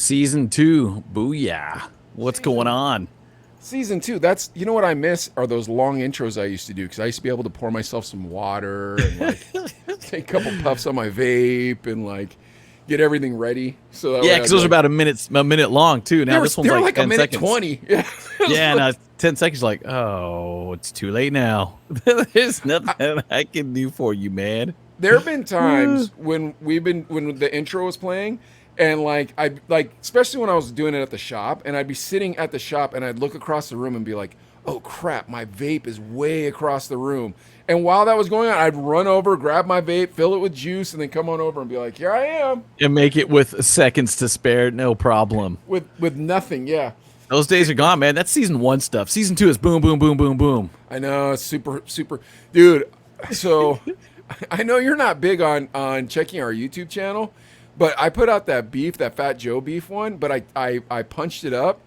Season 2. Booyah. What's going on? Season 2. That's what I miss are those long intros I used to do because I used to be able to pour myself some water and take a couple puffs on my vape and get everything ready. So that Yeah, because those are about a minute long too. Now this one's like 10 a minute seconds. 20. Yeah. Yeah, now 10 seconds. Like, oh, it's too late now. There's nothing I can do for you, man. There have been times when the intro was playing. And I especially when I was doing it at the shop, and I'd be sitting at the shop, and I'd look across the room and be like, "Oh crap, my vape is way across the room." And while that was going on, I'd run over, grab my vape, fill it with juice, and then come on over and be like, "Here I am." And make it with seconds to spare, no problem. With nothing, yeah. Those days are gone, man. That's season 1 stuff. Season 2 is boom, boom, boom, boom, boom. I know, it's super, dude. So I know you're not big on checking our YouTube channel. But I put out that Fat Joe beef one, but I punched it up.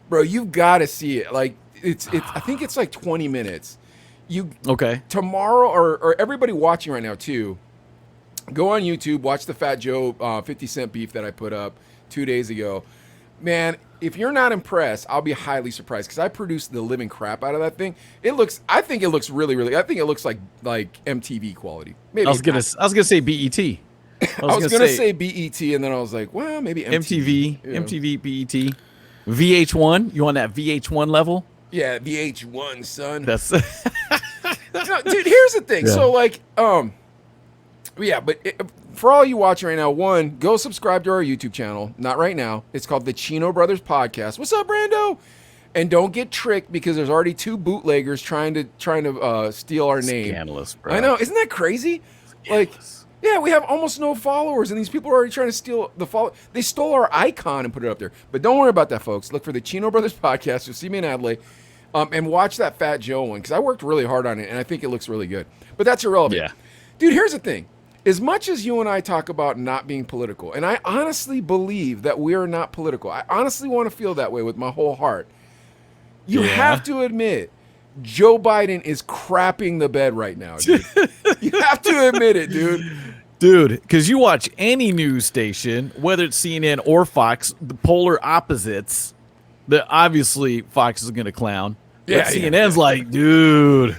Bro, you've got to see it. It's I think it's 20 minutes. Okay. Tomorrow, or everybody watching right now too, go on YouTube, watch the Fat Joe 50-cent beef that I put up 2 days ago. Man, if you're not impressed, I'll be highly surprised because I produced the living crap out of that thing. I think it looks really, really, I think it looks like MTV quality. Maybe I was gonna say BET. I was going to say BET, and then I was like, well, maybe MTV. MTV, BET. VH1? You on that VH1 level? Yeah, VH1, son. That's no, dude, here's the thing. Yeah. So, for all you watching right now, one, go subscribe to our YouTube channel. Not right now. It's called the Chino Brothers Podcast. What's up, Brando? And don't get tricked because there's already 2 bootleggers trying to steal our name. Scandalous, bro. I know. Isn't that crazy? Scandalous. Yeah, we have almost no followers, and these people are already trying to steal the follow. They stole our icon and put it up there. But don't worry about that, folks. Look for the Chino Brothers Podcast. You'll see me in ADLAI. And watch that Fat Joe one, because I worked really hard on it, and I think it looks really good. But that's irrelevant. Yeah. Dude, here's the thing. As much as you and I talk about not being political, and I honestly believe that we are not political. I honestly want to feel that way with my whole heart. You have to admit, Joe Biden is crapping the bed right now, dude. You have to admit it, dude. Dude, because you watch any news station, whether it's CNN or Fox, the polar opposites, obviously Fox is going to clown. Yeah, CNN's like, dude,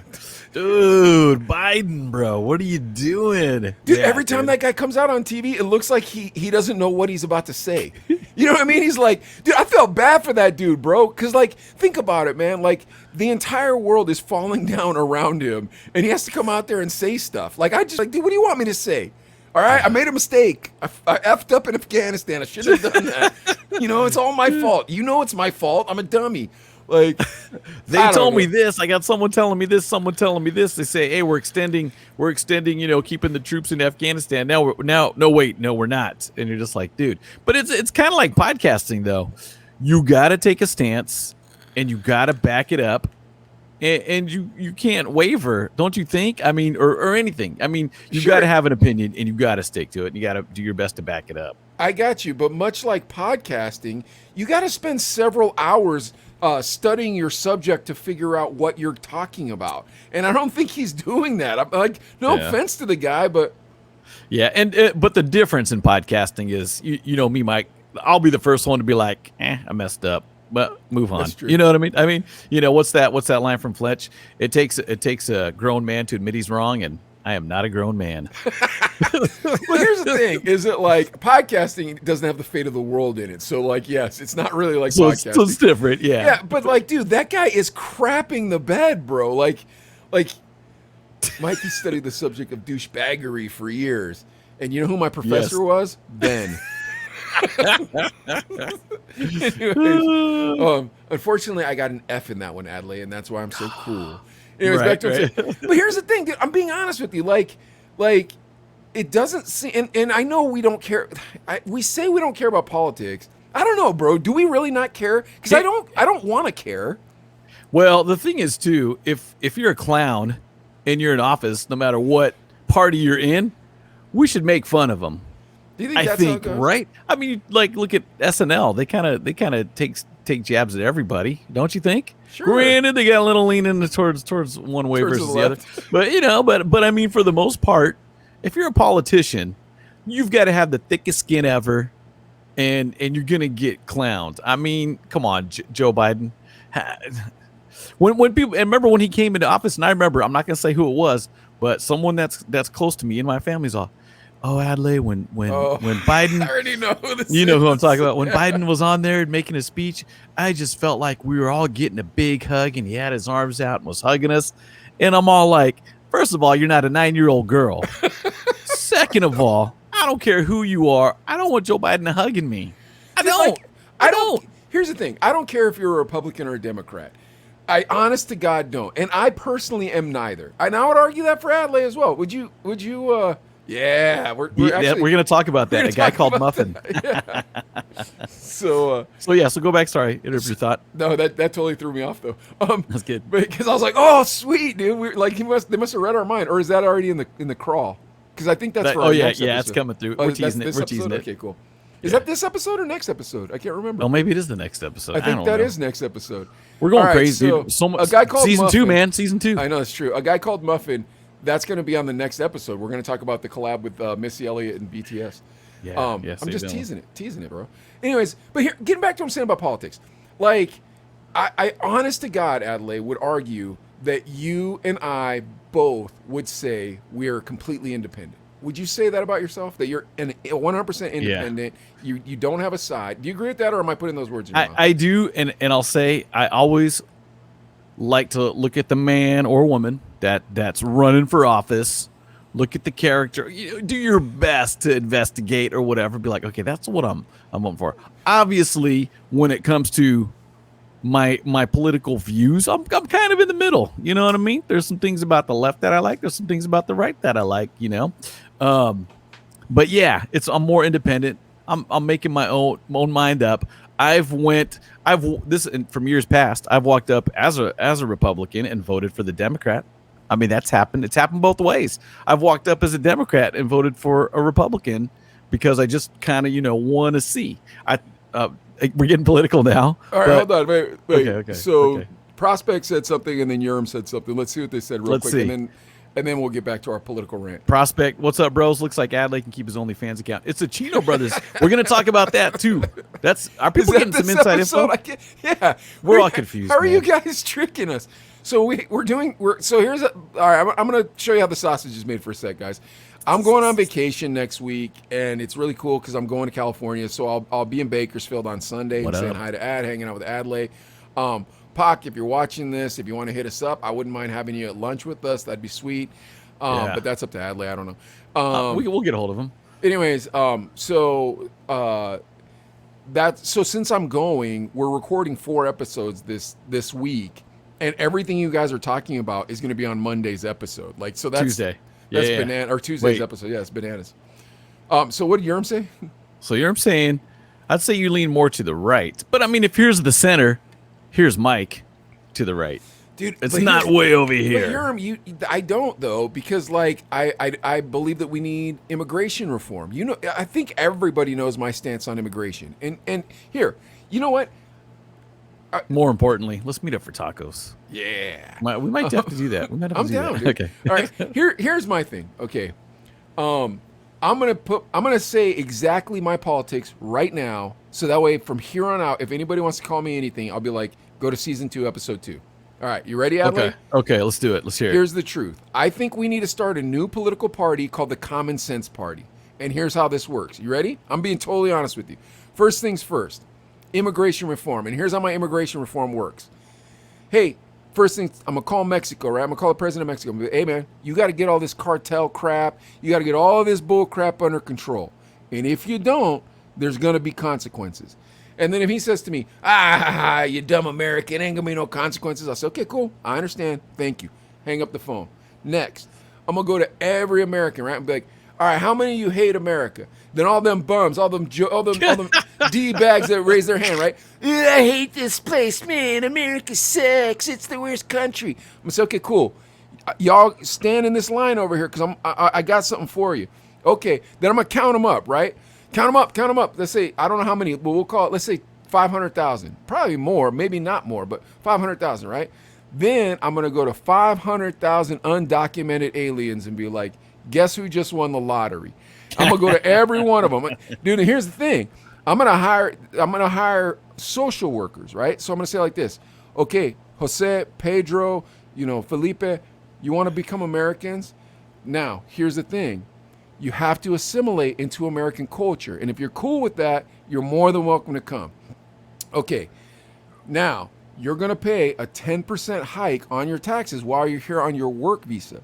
Biden, bro, what are you doing? Dude, every time that guy comes out on TV, it looks like he doesn't know what he's about to say. You know what I mean? He's like, dude, I felt bad for that dude, bro. Because, think about it, man. The entire world is falling down around him, and he has to come out there and say stuff. Dude, what do you want me to say? All right, I made a mistake. I effed up in Afghanistan. I shouldn't have done that. It's all my fault. It's my fault. I'm a dummy. They told me this. I got someone telling me this. Someone telling me this. They say, "Hey, we're extending. Keeping the troops in Afghanistan. No, we're not." And you're just like, dude. But it's kind of like podcasting, though. You got to take a stance, and you got to back it up, and you can't waver, don't you think? I mean, or anything. I mean, you got to have an opinion, and you got to stick to it. And you got to do your best to back it up. I got you, but much like podcasting, you got to spend several hours studying your subject to figure out what you're talking about. And I don't think he's doing that. I'm like, no offense to the guy, but yeah. And but the difference in podcasting is, you know me, Mike. I'll be the first one to be like, I messed up, but move on. You know what I mean? I mean, what's that line from Fletch? It takes a grown man to admit he's wrong, and I am not a grown man. Well, here's the thing: is it podcasting doesn't have the fate of the world in it? So, yes, it's not really like podcasting. So it's different, yeah. Yeah, but dude, that guy is crapping the bed, bro. Mikey studied the subject of douchebaggery for years, and you know who my professor was? Ben. Anyways, unfortunately, I got an F in that one, ADLAI, and that's why I'm so cool. Anyways, back to it. But here's the thing, dude. I'm being honest with you. It doesn't seem, and I know we don't care. We say we don't care about politics. I don't know, bro. Do we really not care? Because I don't want to care. Well, the thing is, too, if you're a clown and you're in office, no matter what party you're in, we should make fun of them. Do you think that's how it goes? Right? I mean, look at SNL. They kind of take jabs at everybody, don't you think? Sure. Granted, they got a little leaning towards one way versus the other. But I mean, for the most part, if you're a politician, you've got to have the thickest skin ever, and you're gonna get clowned. I mean, come on, Joe Biden. When people, and remember when he came into office, and I remember, I'm not gonna say who it was, but someone that's close to me and my family's all, oh, ADLAI, when Biden, I already know who this you know is. who I'm talking about. When Biden was on there making a speech, I just felt like we were all getting a big hug, and he had his arms out and was hugging us, and I'm all like, first of all, you're not a 9-year-old girl. Second of all, I don't care who you are. I don't want Joe Biden hugging me. I don't. Like, I don't. Here's the thing. I don't care if you're a Republican or a Democrat. I honest to God don't. And I personally am neither. And I would argue that for ADLAI as well. Would you yeah, we're going to talk about that. A guy called Muffin. Yeah. So go back. Sorry, interrupt your thought. No, that totally threw me off though. That's good. Because I was like, oh, sweet, dude. We're like, they must have read our mind, or is that already in the crawl? Because I think that's for our next episode. It's coming through. We're teasing it. We're teasing it. Okay, cool. Is that this episode or next episode? I can't remember. Oh, maybe it is the next episode. I think that is next episode. We're going crazy, dude. So much. A guy called season Muffin, 2, man. Season 2. I know it's true. A guy called Muffin. That's going to be on the next episode. We're going to talk about the collab with Missy Elliott and BTS. Yeah. I'm just teasing it, bro. Anyways, but here, getting back to what I'm saying about politics, like, I honest to God, ADLAI, would argue that you and I both would say we are completely independent. Would you say that about yourself? That you're 100% independent? Yeah. You don't have a side. Do you agree with that, or am I putting those words in your mouth? I do, and I'll say I always like to look at the man or woman that's running for office. Look at the character. Do your best to investigate or whatever. Be like, okay, that's what I'm voting for. Obviously, when it comes to my political views, I'm kind of in the middle. You know what I mean? There's some things about the left that I like. There's some things about the right that I like. But yeah, I'm more independent. I'm making my own mind up. From years past, I've walked up as a Republican and voted for the Democrat. I mean, that's happened. It's happened both ways. I've walked up as a Democrat and voted for a Republican because I just kind of, want to see. We're getting political now. All right, hold on. Wait. Okay. So Prospect said something, and then Urim said something. Let's see what they said real quick. See. And then we'll get back to our political rant. Prospect, what's up, bros? Looks like ADLAI can keep his OnlyFans account. It's the Chino brothers. We're going to talk about that, too. Are people getting some inside info? Yeah. We're all confused. How are you guys tricking us? So here's all right, I'm going to show you how the sausage is made for a sec, guys. I'm going on vacation next week, and it's really cool because I'm going to California. So I'll be in Bakersfield on Sunday and saying hi to hanging out with ADLAI. Pac, if you're watching this, if you want to hit us up, I wouldn't mind having you at lunch with us. That'd be sweet. But that's up to ADLAI. I don't know. We'll get a hold of him. Anyways, so since I'm going, we're recording 4 episodes this week, and everything you guys are talking about is going to be on Monday's episode. Like, so that's Tuesday. That's banana or Tuesday's episode. Yeah, it's bananas. So what did Urim say? So Urim saying, I'd say you lean more to the right, but I mean, if here's the center, here's Mike to the right. Dude, it's not way over here. But Urim, I don't though, because like I believe that we need immigration reform. I think everybody knows my stance on immigration. And here, you know what? More importantly, let's meet up for tacos. Yeah, we might have to do that. I'm down. Dude. Okay. All right. Here's my thing. Okay. I'm gonna say exactly my politics right now, so that way from here on out, if anybody wants to call me anything, I'll be like, go to season 2, episode 2. All right, you ready, ADLAI? Okay, let's do it. Let's hear it. Here's the truth. I think we need to start a new political party called the Common Sense Party. And here's how this works. You ready? I'm being totally honest with you. First things first, immigration reform. And here's how my immigration reform works. Hey, first thing, I'm going to call Mexico, right? I'm going to call the president of Mexico. I'm gonna be, hey, man, you got to get all this cartel crap. You got to get all this bull crap under control. And if you don't, there's going to be consequences. And then if he says to me, you dumb American, ain't going to be no consequences. I'll say, okay, cool. I understand. Thank you. Hang up the phone. Next, I'm going to go to every American, right? And be like, all right, how many of you hate America? Then all them bums, all them D-bags that raise their hand, right? I hate this place, man. America sucks. It's the worst country. I'm going to say, okay, cool. Y'all stand in this line over here because I got something for you. Okay, then I'm going to count them up, right? Count them up. Let's say, I don't know how many, but we'll call it, let's say 500,000. Probably more, maybe not more, but 500,000, right? Then I'm going to go to 500,000 undocumented aliens and be like, guess who just won the lottery? I'm going to go to every one of them. Dude, and here's the thing. I'm gonna hire social workers, right? So I'm gonna say like this. Okay, Jose, Pedro, Felipe, you want to become Americans? Now, here's the thing. You have to assimilate into American culture. And if you're cool with that, you're more than welcome to come. Okay, now you're going to pay a 10% hike on your taxes while you're here on your work visa.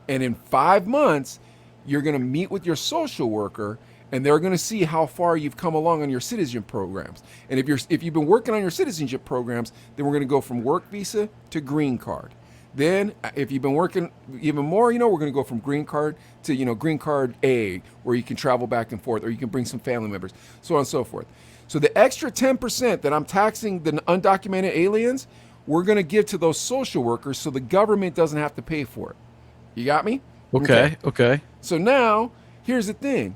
And in 5 months, you're going to meet with your social worker and they're going to see how far you've come along on your citizenship programs. And if you've been working on your citizenship programs, then we're going to go from work visa to green card. Then, if you've been working even more, we're going to go from green card to, green card A, where you can travel back and forth, or you can bring some family members, so on and so forth. So the extra 10% that I'm taxing the undocumented aliens, we're going to give to those social workers so the government doesn't have to pay for it. You got me? Okay. So now, here's the thing.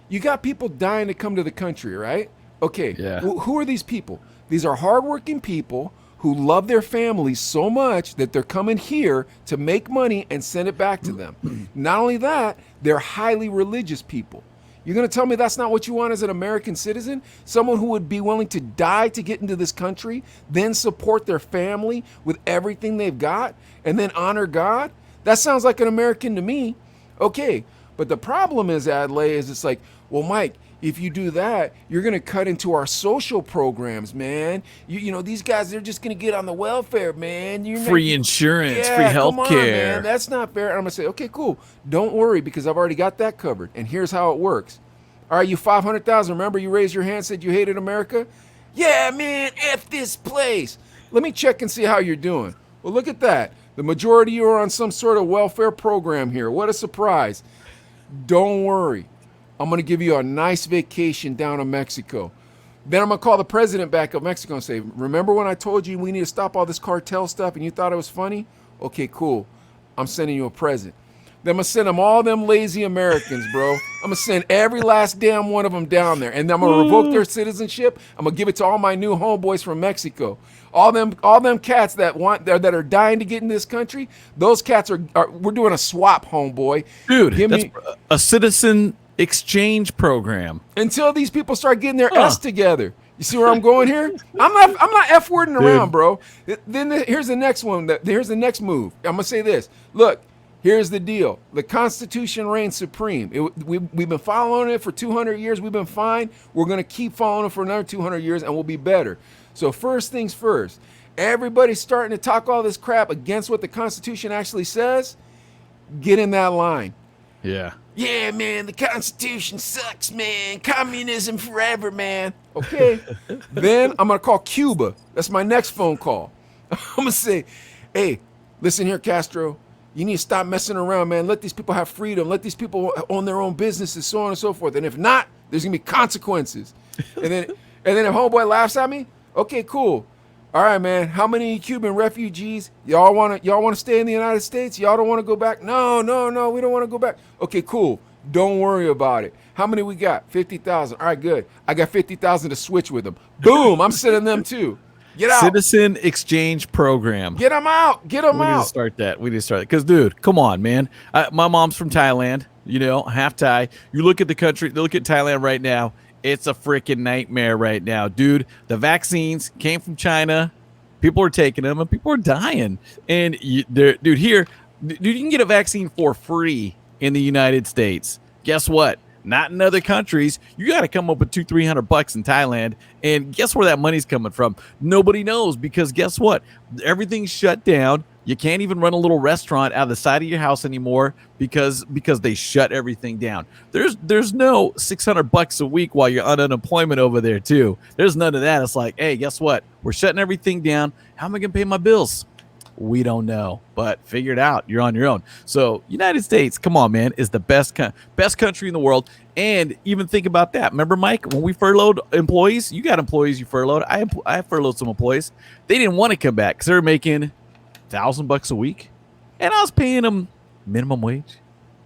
You got people dying to come to the country, right? Okay. Yeah. Who are these people? These are hardworking people who love their families so much that they're coming here to make money and send it back to them. Not only that, they're highly religious people. You're going to tell me that's not what you want as an American citizen? Someone who would be willing to die to get into this country, then support their family with everything they've got, and then honor God? That sounds like an American to me. Okay, but the problem is, ADLAI, is it's like, well, Mike, if you do that, you're going to cut into our social programs, man. These guys, they're just going to get on the welfare, man. Free insurance, free health care. Man. That's not fair. And I'm going to say, okay, cool. Don't worry, because I've already got that covered. And here's how it works. All right, you 500,000. Remember you raised your hand, said you hated America? Yeah, man, F this place. Let me check and see how you're doing. Well, look at that. The majority of you are on some sort of welfare program here. What a surprise. Don't worry. I'm going to give you a nice vacation down in Mexico. Then I'm going to call the president back of Mexico and say, remember when I told you we need to stop all this cartel stuff and you thought it was funny? Okay, cool. I'm sending you a present. Then I'm going to send them all them lazy Americans, bro. I'm going to send every last damn one of them down there. And then I'm going to revoke their citizenship. I'm going to give it to all my new homeboys from Mexico. All them cats that are dying to get in this country, those cats are we're doing a swap, homeboy. Dude, that's a citizen exchange program. Until these people start getting their S together. You see where I'm going here? I'm not F-wording around, bro. Then here's the next one. Here's the next move. I'm going to say this. Look, here's the deal. The Constitution reigns supreme. We've been following it for 200 years. We've been fine. We're going to keep following it for another 200 years, and we'll be better. So first things first, everybody's starting to talk all this crap against what the Constitution actually says. Get in that line. Yeah. Yeah, man, the Constitution sucks, man. Communism forever, man. Okay. Then I'm going to call Cuba. That's my next phone call. I'm going to say, hey, listen here, Castro. You need to stop messing around, man. Let these people have freedom. Let these people own their own businesses, so on and so forth. And if not, there's going to be consequences. And then if homeboy laughs at me, okay, cool. All right, man. How many Cuban refugees? Y'all want to stay in the United States? Y'all don't want to go back? No. We don't want to go back. Okay, cool. Don't worry about it. How many we got? 50,000. All right, good. I got 50,000 to switch with them. Boom. I'm sending them too. Get out. Citizen exchange program. Get them out. Get them out. We need to start that. Because, dude, come on, man. My mom's from Thailand, half Thai. You look at the country, look at Thailand right now. It's a freaking nightmare right now, dude. The vaccines came from China. People are taking them, and people are dying. And, dude, you can get a vaccine for free in the United States. Guess what? Not in other countries. You got to come up with $200-300 in Thailand. And guess where that money's coming from? Nobody knows, because guess what? Everything's shut down. You can't even run a little restaurant out of the side of your house anymore because they shut everything down. There's no $600 a week while you're on unemployment over there too. There's none of that. It's like, hey, guess what? We're shutting everything down. How am I gonna pay my bills? We don't know, but figure it out. You're on your own. So United States, come on, man, is the best country in the world. And even think about that. Remember, Mike, when we furloughed employees, you got employees you furloughed. I furloughed some employees. They didn't want to come back because they were making $1,000 a week, and I was paying them minimum wage.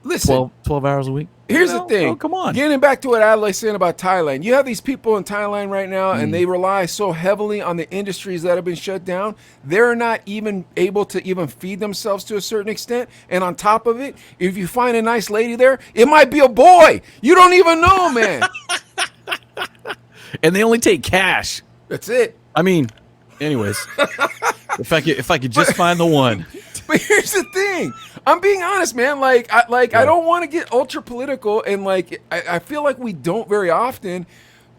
Listen, 12 hours a week. Here's the thing. Oh, come on. Getting back to what ADLAI's saying about Thailand. You have these people in Thailand right now, and they rely so heavily on the industries that have been shut down. They're not even able to even feed themselves to a certain extent. And on top of it, if you find a nice lady there, it might be a boy. You don't even know, man. And they only take cash. That's it. I mean, anyways, if I could just find the one. But here's the thing. I'm being honest, man. Like, I don't want to get ultra political, and like, I feel like we don't very often.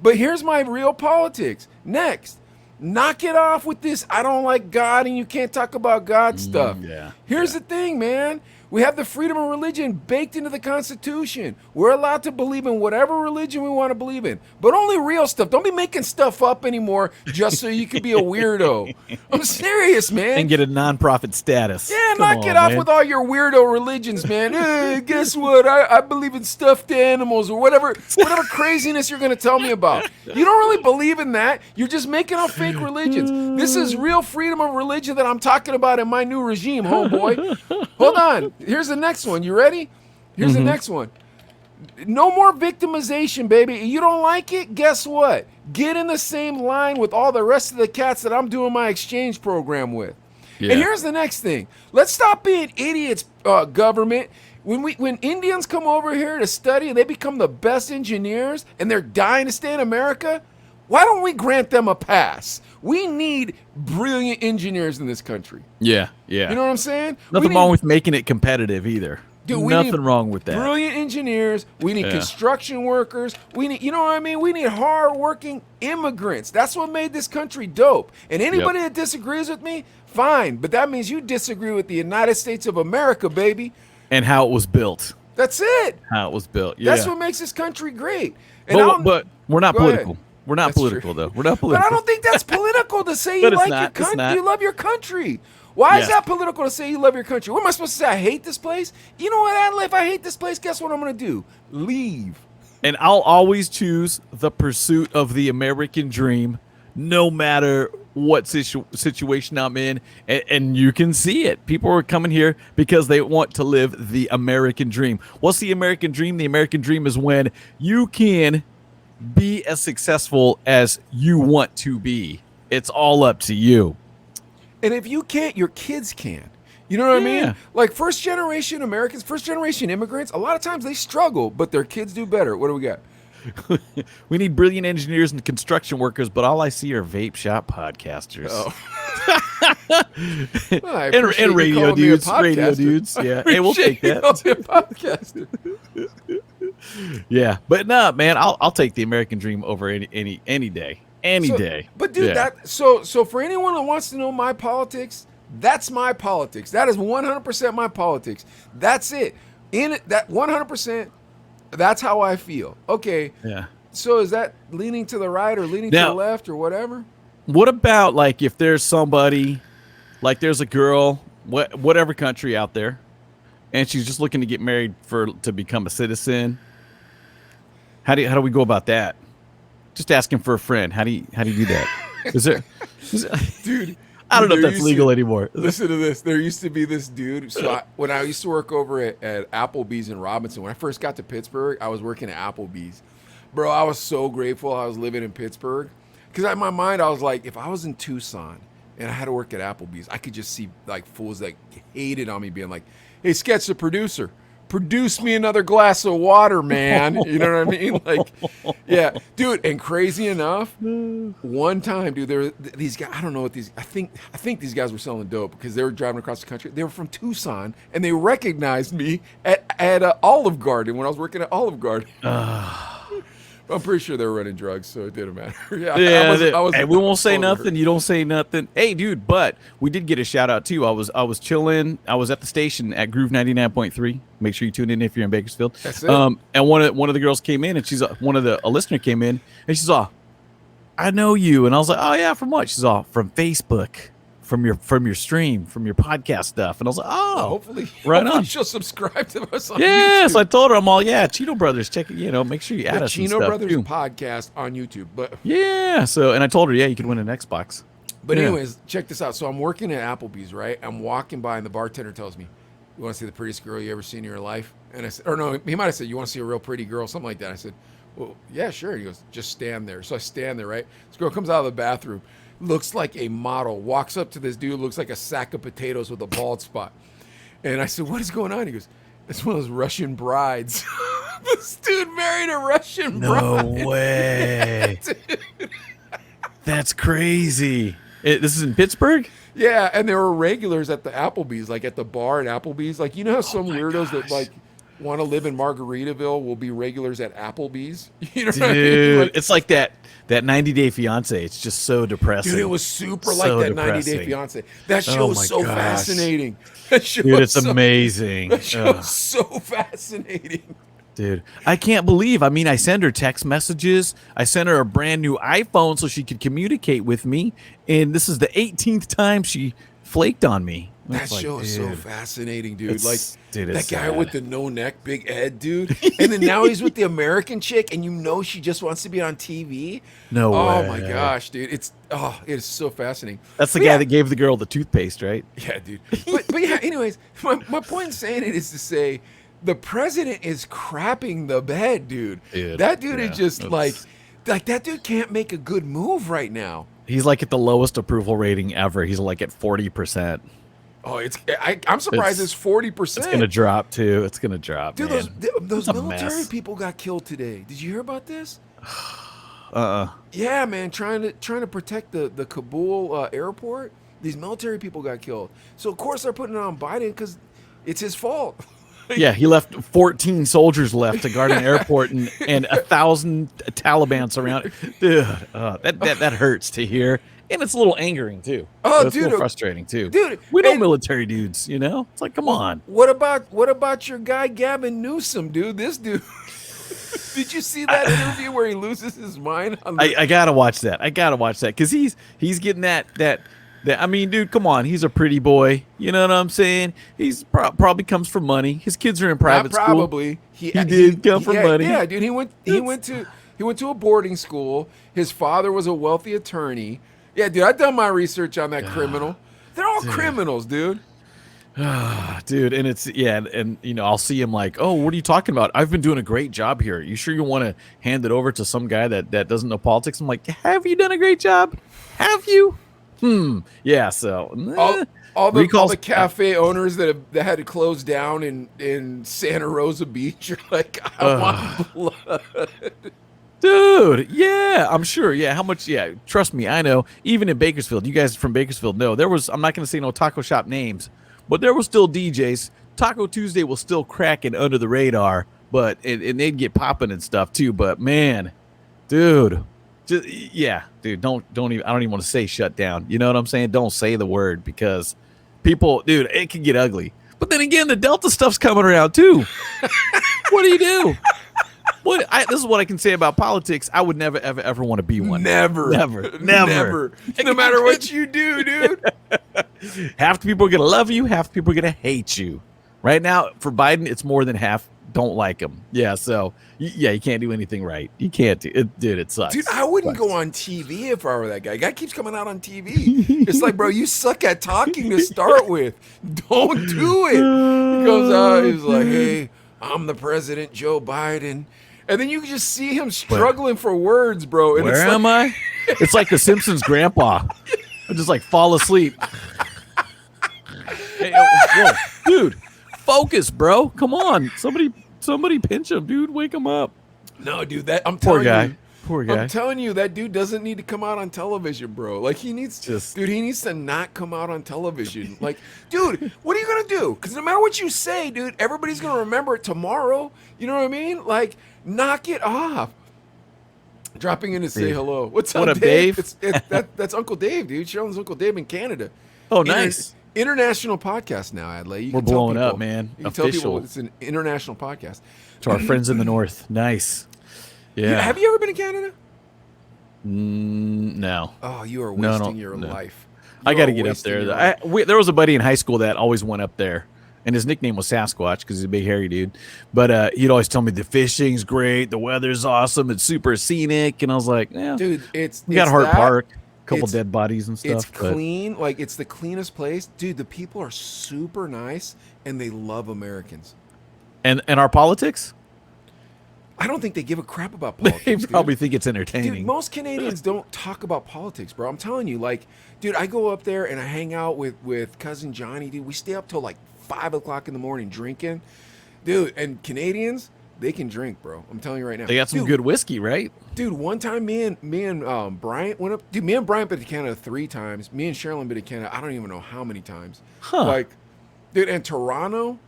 But here's my real politics. Next, knock it off with this. I don't like God, and you can't talk about God stuff. Here's the thing, man. We have the freedom of religion baked into the Constitution. We're allowed to believe in whatever religion we want to believe in, but only real stuff. Don't be making stuff up anymore just so you can be a weirdo. I'm serious, man. And get a nonprofit status. Yeah, knock it off with all your weirdo religions, man. Hey, guess what? I believe in stuffed animals or whatever craziness you're going to tell me about. You don't really believe in that. You're just making up fake religions. This is real freedom of religion that I'm talking about in my new regime, homeboy. Hold on. Here's the next one. You ready? Here's the next one. No more victimization, baby. You don't like it? Guess what? Get in the same line with all the rest of the cats that I'm doing my exchange program with. Yeah. And here's the next thing. Let's stop being idiots, government. When Indians come over here to study and they become the best engineers and they're dying to stay in America, why don't we grant them a pass? We need brilliant engineers in this country. Yeah, yeah. You know what I'm saying? Nothing wrong with making it competitive either. Dude, nothing wrong with that. Brilliant engineers. We need construction workers. We need, you know what I mean? We need hardworking immigrants. That's what made this country dope. And anybody that disagrees with me, fine. But that means you disagree with the United States of America, baby. And how it was built. That's it. How it was built. Yeah. That's what makes this country great. And but we're not political. Ahead. We're not political, though. We're not political. But I don't think that's political to say you like your country. You love your country. Why is that political to say you love your country? What am I supposed to say? I hate this place? You know what, Adelaide? If I hate this place, guess what I'm going to do? Leave. And I'll always choose the pursuit of the American dream, no matter what situation I'm in. And you can see it. People are coming here because they want to live the American dream. What's the American dream? The American dream is when you can be as successful as you want to be. It's all up to you. And if you can't, your kids can. You know what I mean? Like first generation Americans, first generation immigrants, a lot of times they struggle, but their kids do better. What do we got? We need brilliant engineers and construction workers, but all I see are vape shop podcasters. Well, and radio dudes. Radio dudes. Yeah. Hey, we'll take that. Podcaster. Yeah. But no, man, I'll take the American dream over any day. Any day. But dude, so for anyone that wants to know my politics, that's my politics. That is 100% my politics. That's it. In it, that 100%, that's how I feel. Okay. Yeah. So is that leaning to the right or leaning to the left or whatever? What about like if there's somebody, like there's a girl, whatever country out there, and she's just looking to get married to become a citizen? How do we go about that? Just asking for a friend. How do you do that? Dude, I don't know if that's legal anymore. Listen to this. There used to be this dude. So when I used to work over at Applebee's in Robinson, when I first got to Pittsburgh, I was working at Applebee's. Bro, I was so grateful I was living in Pittsburgh. Because in my mind, I was like, if I was in Tucson and I had to work at Applebee's, I could just see like fools that hated on me being like, hey, Sketch the producer, produce me another glass of water, man. You know what I mean? Like, yeah, dude. And crazy enough, one time, dude, there were these guys. I don't know what these. I think these guys were selling dope because they were driving across the country. They were from Tucson, and they recognized me at Olive Garden when I was working at Olive Garden. I'm pretty sure they were running drugs, so it didn't matter. Hey, we won't say nothing. You don't say nothing. Hey, dude, but we did get a shout out too. I was chilling. I was at the station at Groove 99.3. Make sure you tune in if you're in Bakersfield. That's it. And one of the girls came in, and she's a listener came in, and she's all, I know you, and I was like, oh yeah, from what? She's all, from Facebook. From your stream, from your podcast stuff. And I was like, hopefully on. She'll subscribe to us on Yes, YouTube. I told her, I'm all, Chino Brothers, check it, make sure you add us Chino and stuff Brothers too. podcast on YouTube. But yeah, so, and I told her, you could win an Xbox. But anyways, check this out. So I'm working at Applebee's, right? I'm walking by and the bartender tells me, you want to see the prettiest girl you ever seen in your life? And I said, or no, he might have said, you want to see a real pretty girl? Something like that. I said, well, yeah, sure. He goes, just stand there. So I stand there, right? This girl comes out of the bathroom, looks like a model, walks up to this dude, looks like a sack of potatoes with a bald spot. And I said, what is going on? He goes, it's one of those Russian brides. This dude married a Russian No bride. way. That's crazy. This is in Pittsburgh? Yeah, and there were regulars at the Applebee's, like at the bar at Applebee's. Like, you know how some my weirdos that gosh. like want to live in Margaritaville will be regulars at Applebee's? You know what I mean? Dude, Like, it's like that 90 Day Fiance. It's just so depressing. dude, it was super So like that 90 Day depressing. Fiance. That show Oh was my so gosh. fascinating. That show Dude, was it's amazing. That show Ugh. was so fascinating. Dude, I can't believe. I mean, I send her text messages. I sent her a brand new iPhone so she could communicate with me. And this is the 18th time she flaked on me. That It's like, show is so dude, fascinating, dude. it's- Like dude, that it's guy sad. with the no neck, Big Ed, dude. And then now he's with the American chick, and you know she just wants to be on TV. No Oh way. my gosh, dude. It is so fascinating. That's the But guy yeah, that gave the girl the toothpaste, right? yeah, dude. But yeah, anyways, my point in saying it is to say the president is crapping the bed, dude. Dude, That dude yeah, is just it's- like that dude can't make a good move right now. He's like at the lowest approval rating ever. He's like at 40%. Oh, I'm surprised it's 40%. It's gonna drop too. It's gonna drop, Dude, man. those It's a military mess. people got killed today. Did you hear about this? Uh-uh. Yeah, man, trying to protect the Kabul airport. These military people got killed. So of course they're putting it on Biden because it's his fault. Yeah, he left 14 soldiers left to guard an airport and 1,000 Taliban surrounded. Dude, that hurts to hear, and it's a little angering too. Oh, It's a dude, little frustrating too. dude, we know and- military dudes. You know, it's like, come on. What about your guy Gavin Newsom, dude? This dude. Did you see that interview where he loses his mind? On the, I gotta watch that. I gotta watch that because he's getting that. I mean, dude, come on. He's a pretty boy. You know what I'm saying? He's probably comes from money. His kids are in private not school. probably. He did come from money. Yeah, dude. He went to a boarding school. His father was a wealthy attorney. Yeah, dude. I've done my research on that criminal. They're all criminals, dude. Dude, and it's and you know, I'll see him like, oh, what are you talking about? I've been doing a great job here. You sure you want to hand it over to some guy that doesn't know politics? I'm like, have you done a great job? Have you? Yeah. So All recalls- the cafe owners that had to close down in Santa Rosa Beach are like, I want blood. dude, yeah, I'm sure. Yeah, how much? Yeah, trust me, I know. Even in Bakersfield, you guys from Bakersfield know there was. I'm not going to say no taco shop names, but there was still DJs. Taco Tuesday was still cracking under the radar, but and they'd get popping and stuff too. But man, dude, just dude, don't even. I don't even want to say shut down. You know what I'm saying? Don't say the word because people, dude, it can get ugly. But then again, the Delta stuff's coming around too. What do you do? This is what I can say about politics. I would never, ever want to be one. Never. Never. No matter what you do, dude. Half the people are gonna love you. Half the people are gonna hate you. Right now, for Biden, it's more than half don't like him. Yeah, so you can't do anything right. You can't do it, dude. It sucks. Dude, I wouldn't go on TV if I were that guy. Guy keeps coming out on TV. It's like, bro, you suck at talking to start with. Don't do it. He goes out, he's like, hey, I'm the president, Joe Biden. And then you can just see him struggling for words, bro. And Where it's like, am I? It's like the Simpsons grandpa. I just like fall asleep. Hey, whoa, dude, focus, bro. Come on, somebody pinch him, dude. Wake him up. No, dude, I'm Poor telling guy. you. Poor guy. I'm telling you, that dude doesn't need to come out on television, bro. Like, he needs to not come out on television. Like, dude, what are you gonna do? Because no matter what you say, dude, everybody's gonna remember it tomorrow. You know what I mean? Like, knock it off. Dropping in to say hello. What's up, What up, Dave? Dave? That's Uncle Dave, dude. Showing's Uncle Dave in Canada. Oh, nice. International podcast now, ADLAI. You We're can tell blowing up, people- man. You can tell people Official. it's an international podcast. To our friends in the north. Nice. Yeah. Have you ever been to Canada? No. Oh, you are No, wasting no, your no. life. I You got to are get up wasting there. your life. There was a buddy in high school that always went up there, and his nickname was Sasquatch because he's a big hairy dude. But he'd always tell me the fishing's great, the weather's awesome, it's super scenic, and I was like, yeah, Dude, we got Hart that, Park, a couple it's- dead bodies and stuff. It's but- clean, like it's the cleanest place. Dude, the people are super nice and they love Americans. and our politics, I don't think they give a crap about they politics. probably dude. think it's entertaining. Dude, most Canadians don't talk about politics, bro. I'm telling you, like, dude, I go up there and I hang out with cousin Johnny, dude. We stay up till like 5 o'clock in the morning drinking. Dude, and Canadians, they can drink, bro. I'm telling you right now. They got some good whiskey, right? Dude, one time me and Bryant went up. Dude, me and Bryant been to Canada 3 times. Me and Sherilyn been to Canada, I don't even know how many times. Huh. Like, dude, and Toronto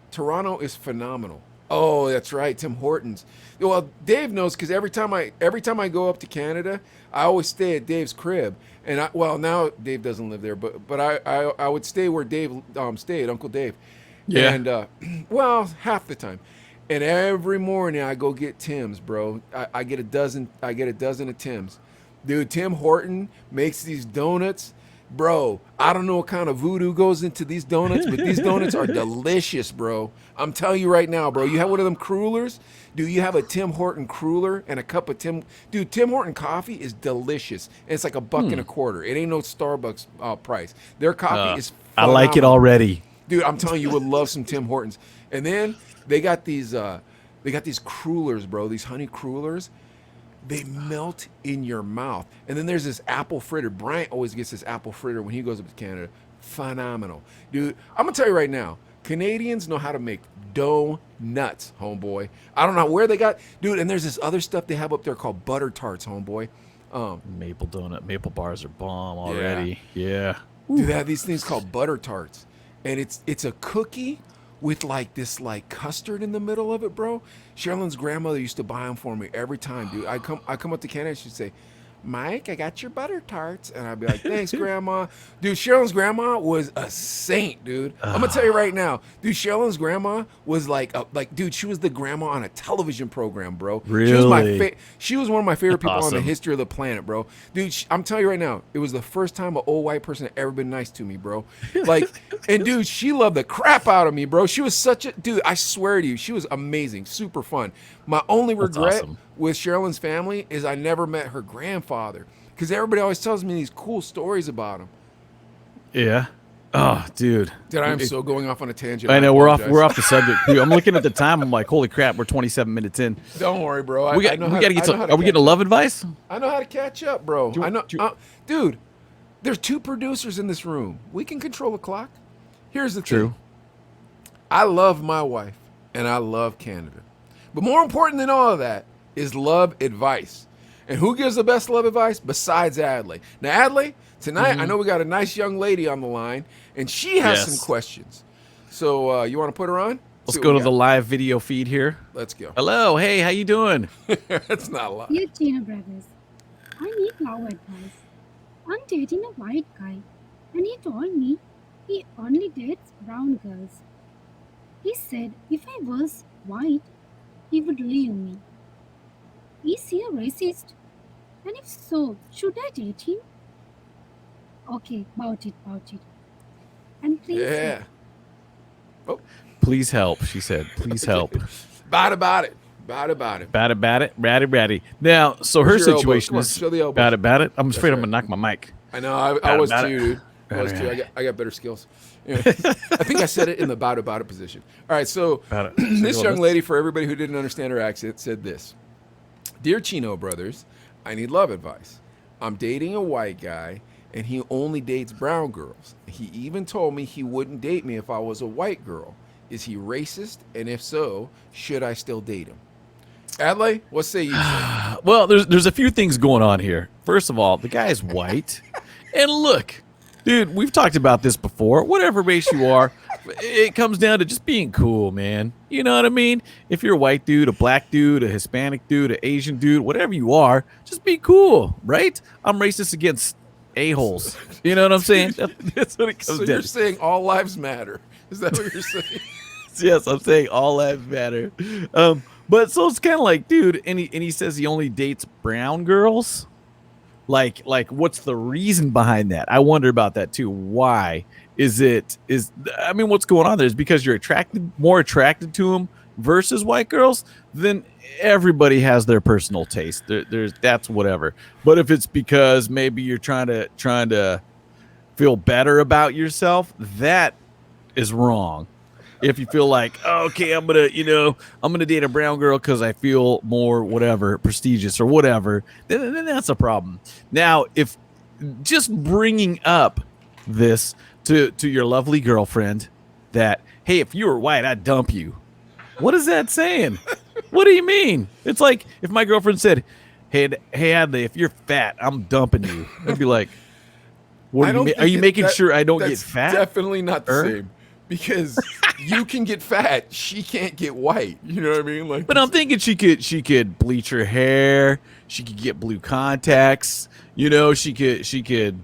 is phenomenal. Oh, that's right, Tim Hortons. Well, Dave knows because every time I go up to Canada, I always stay at Dave's crib. And now Dave doesn't live there, but I would stay where Dave stayed, Uncle Dave. Yeah. And well, half the time. And every morning I go get Tim's, bro. I get a dozen of Tim's. Dude, Tim Horton makes these donuts. Bro, I don't know what kind of voodoo goes into these donuts, but these donuts are delicious, bro. I'm telling you right now, bro. You have one of them crullers? Dude, you have a Tim Horton cruller and a cup of Tim Horton coffee is delicious. And it's like $1.25. It ain't no Starbucks price. Their coffee is phenomenal. I like it already. Dude, I'm telling you, you would love some Tim Hortons. And then they got these crullers, bro. These honey crullers. They melt in your mouth. And then there's this apple fritter. Bryant always gets this apple fritter when he goes up to Canada. Phenomenal. Dude, I'm going to tell you right now, Canadians know how to make donuts, homeboy. I don't know where they got. Dude, and there's this other stuff they have up there called butter tarts, homeboy. Maple bars are bomb already. Yeah. Dude, they have these things called butter tarts. And it's a cookie with like this like custard in the middle of it, bro. Sherilyn's grandmother used to buy them for me every time, dude. I come up to Canada, she'd say, Mike, I got your butter tarts. And I'd be like, thanks, Grandma. Dude, Sherilyn's grandma was a saint, dude. I'm going to tell you right now. Dude, Sherilyn's grandma was dude, she was the grandma on a television program, bro. Really? She was one of my favorite people Awesome. on the history of the planet, bro. Dude, I'm telling you right now, it was the first time an old white person had ever been nice to me, bro. Like, and dude, she loved the crap out of me, bro. She was dude, I swear to you, she was amazing, super fun. My only regret with Sherilyn's family is I never met her grandfather because everybody always tells me these cool stories about him. Yeah. Oh, dude. Dude, I am so going off on a tangent. I know we're off the subject. Dude, I'm looking at the time. I'm like, holy crap, we're 27 minutes in. Don't worry, bro. Are we getting a love advice? I know how to catch up, bro. Dude, there's 2 producers in this room. We can control the clock. Here's the thing. I love my wife and I love Canada. But more important than all of that is love advice. And who gives the best love advice besides ADLAI? Now, ADLAI, tonight I know we got a nice young lady on the line, and she has some questions. So you want to put her on? Let's go to the live video feed here. Let's go. Hello. Hey, how you doing? That's not live. Dear Chino brothers, I need love advice. I'm dating a white guy, and he told me he only dates brown girls. He said if I was white, he would leave me. Is he a racist? And if so, should I date him? Okay, about it. And please Yeah. help. Oh, Please help, she said. Please help. bad about it. Ratty. Now, so her Where's your situation elbows? is Come on, show the elbows. bad it. I'm afraid I'm right. going to knock my mic. I know. I was about too, it. dude. I was too. I got better skills. Yeah. I think I said it in the about it position. All right, so this young lady, for everybody who didn't understand her accent, said this. Dear Chino brothers, I need love advice. I'm dating a white guy, and he only dates brown girls. He even told me he wouldn't date me if I was a white girl. Is he racist? And if so, should I still date him? ADLAI, what say you? Well, there's a few things going on here. First of all, the guy is white. And look, dude, we've talked about this before. Whatever race you are, it comes down to just being cool, man. You know what I mean? If you're a white dude, a black dude, a Hispanic dude, an Asian dude, whatever you are, just be cool, right? I'm racist against a-holes. You know what I'm saying? That's what it comes down to. So you're saying all lives matter. Is that what you're saying? Yes, I'm saying all lives matter. But so it's kind of like, dude, and he says he only dates brown girls. Like what's the reason behind that? I wonder about that too. Why what's going on there is because you're more attracted to him versus white girls. Then everybody has their personal taste. That's whatever. But if it's because maybe you're trying to feel better about yourself, that is wrong. If you feel like, oh, okay, I'm gonna date a brown girl because I feel more whatever prestigious or whatever, then that's a problem. Now, if just bringing up this to your lovely girlfriend that, hey, if you were white, I'd dump you. What is that saying? What do you mean? It's like if my girlfriend said, "Hey, Adlai, if you're fat, I'm dumping you." I'd be like, "What I are you? don't Are think you making sure I don't get that's fat?" definitely not the same. Because you can get fat, she can't get white. You know what I mean? Like, But I'm thinking she could bleach her hair. She could get blue contacts. You know, she could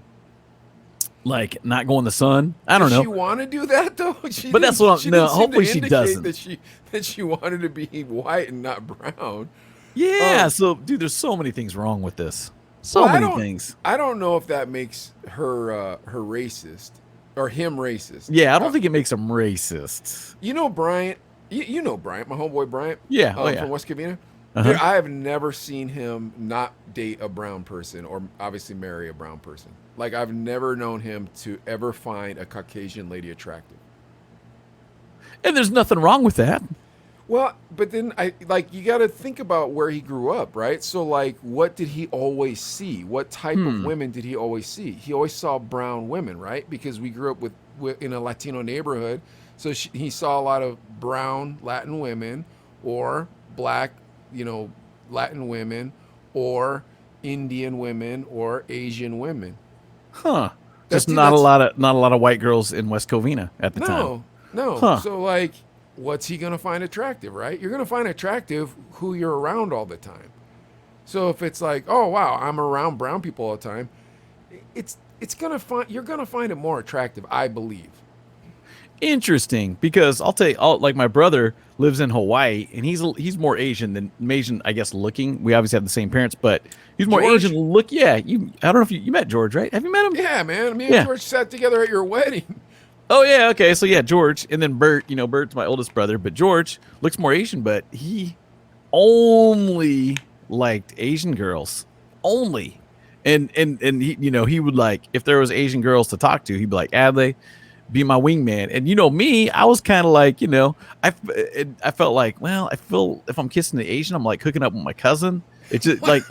like not go in the sun. I don't does she know. want to do that though? She But that's didn't, what she I'm, no. didn't seem to Hopefully she indicate doesn't. that she wanted to be white and not brown. Yeah. So, dude, there's so many things wrong with this. So Well, many things. I don't know if that makes her racist or him racist. Yeah, I don't think it makes them racist. You know Bryant. You know Bryant, my homeboy Bryant. Yeah. Oh yeah. From West Covina. Uh-huh. Dude, I have never seen him not date a brown person or obviously marry a brown person. Like, I've never known him to ever find a Caucasian lady attractive. And there's nothing wrong with that. Well, but then you got to think about where he grew up, right? So like, what did he always see? What type of women did he always see? He always saw brown women, right? Because we grew up with in a Latino neighborhood, so he saw a lot of brown Latin women, or black, Latin women, or Indian women, or Asian women. Huh? Just not a lot of white girls in West Covina at the time. No. Huh. So like, what's he gonna find attractive, right? You're gonna find attractive who you're around all the time. So if it's like, oh wow, I'm around brown people all the time, you're gonna find it more attractive, I believe. Interesting, because like my brother lives in Hawaii, and he's more Asian than Asian, I guess, looking. We obviously have the same parents, but he's more George? Asian look. Yeah, I don't know if you met George, right? Have you met him? Yeah, man. Me and George sat together at your wedding. Oh yeah, okay. So yeah, George, and then Bert. Bert's my oldest brother, but George looks more Asian, but he only liked Asian girls, only. And he, he would like, if there was Asian girls to talk to, he'd be like, Adlai, be my wingman. And me, I was kind of like, I felt like, well, I feel if I'm kissing the Asian, I'm like hooking up with my cousin. It's just like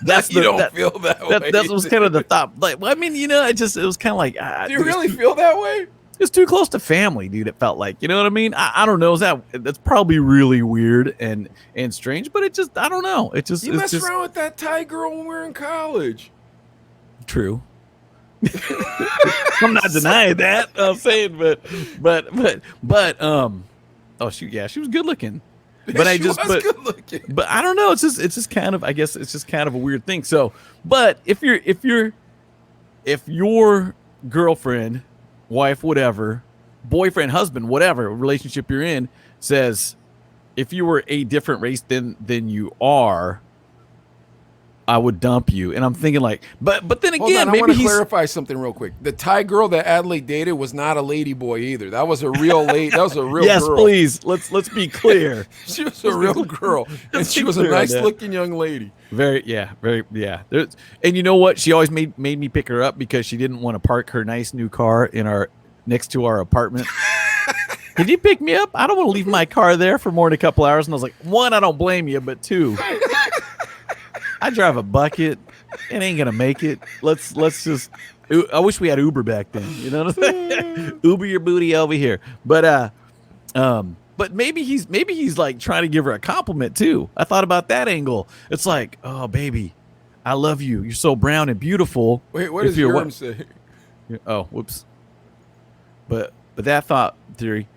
that's you don't feel that way. That was kind of the thought. Like, well, I mean, it was kind of like. Do you really feel that way? It's too close to family, dude. It felt like, you know what I mean? I don't know. That's probably really weird and strange, but I don't know. You messed around with that Thai girl when we were in college. True. I'm not denying that. I'm saying, but oh shoot, yeah, she was good looking. But good looking. But I don't know. It's just kind of, I guess it's just kind of a weird thing. So, but if your girlfriend, wife, whatever, boyfriend, husband, whatever relationship you're in says, if you were a different race than you are, I would dump you. And I'm thinking like, but then again, I want to clarify something real quick. The Thai girl that Adlai dated was not a lady boy either. That was a real that was a real yes, girl. Please. Let's be clear. She was a real girl, and she was a nice looking young lady. Very. And you know what? She always made me pick her up because she didn't want to park her nice new car next to our apartment. Could you pick me up? I don't want to leave my car there for more than a couple hours. And I was like, one, I don't blame you, but two, I drive a bucket. It ain't gonna make it. Let's just. I wish we had Uber back then. You know what I'm saying? Uber your booty over here. But maybe he's like trying to give her a compliment too. I thought about that angle. It's like, oh baby, I love you. You're so brown and beautiful. Wait, what does Yerm say? Oh, whoops. But that thought theory,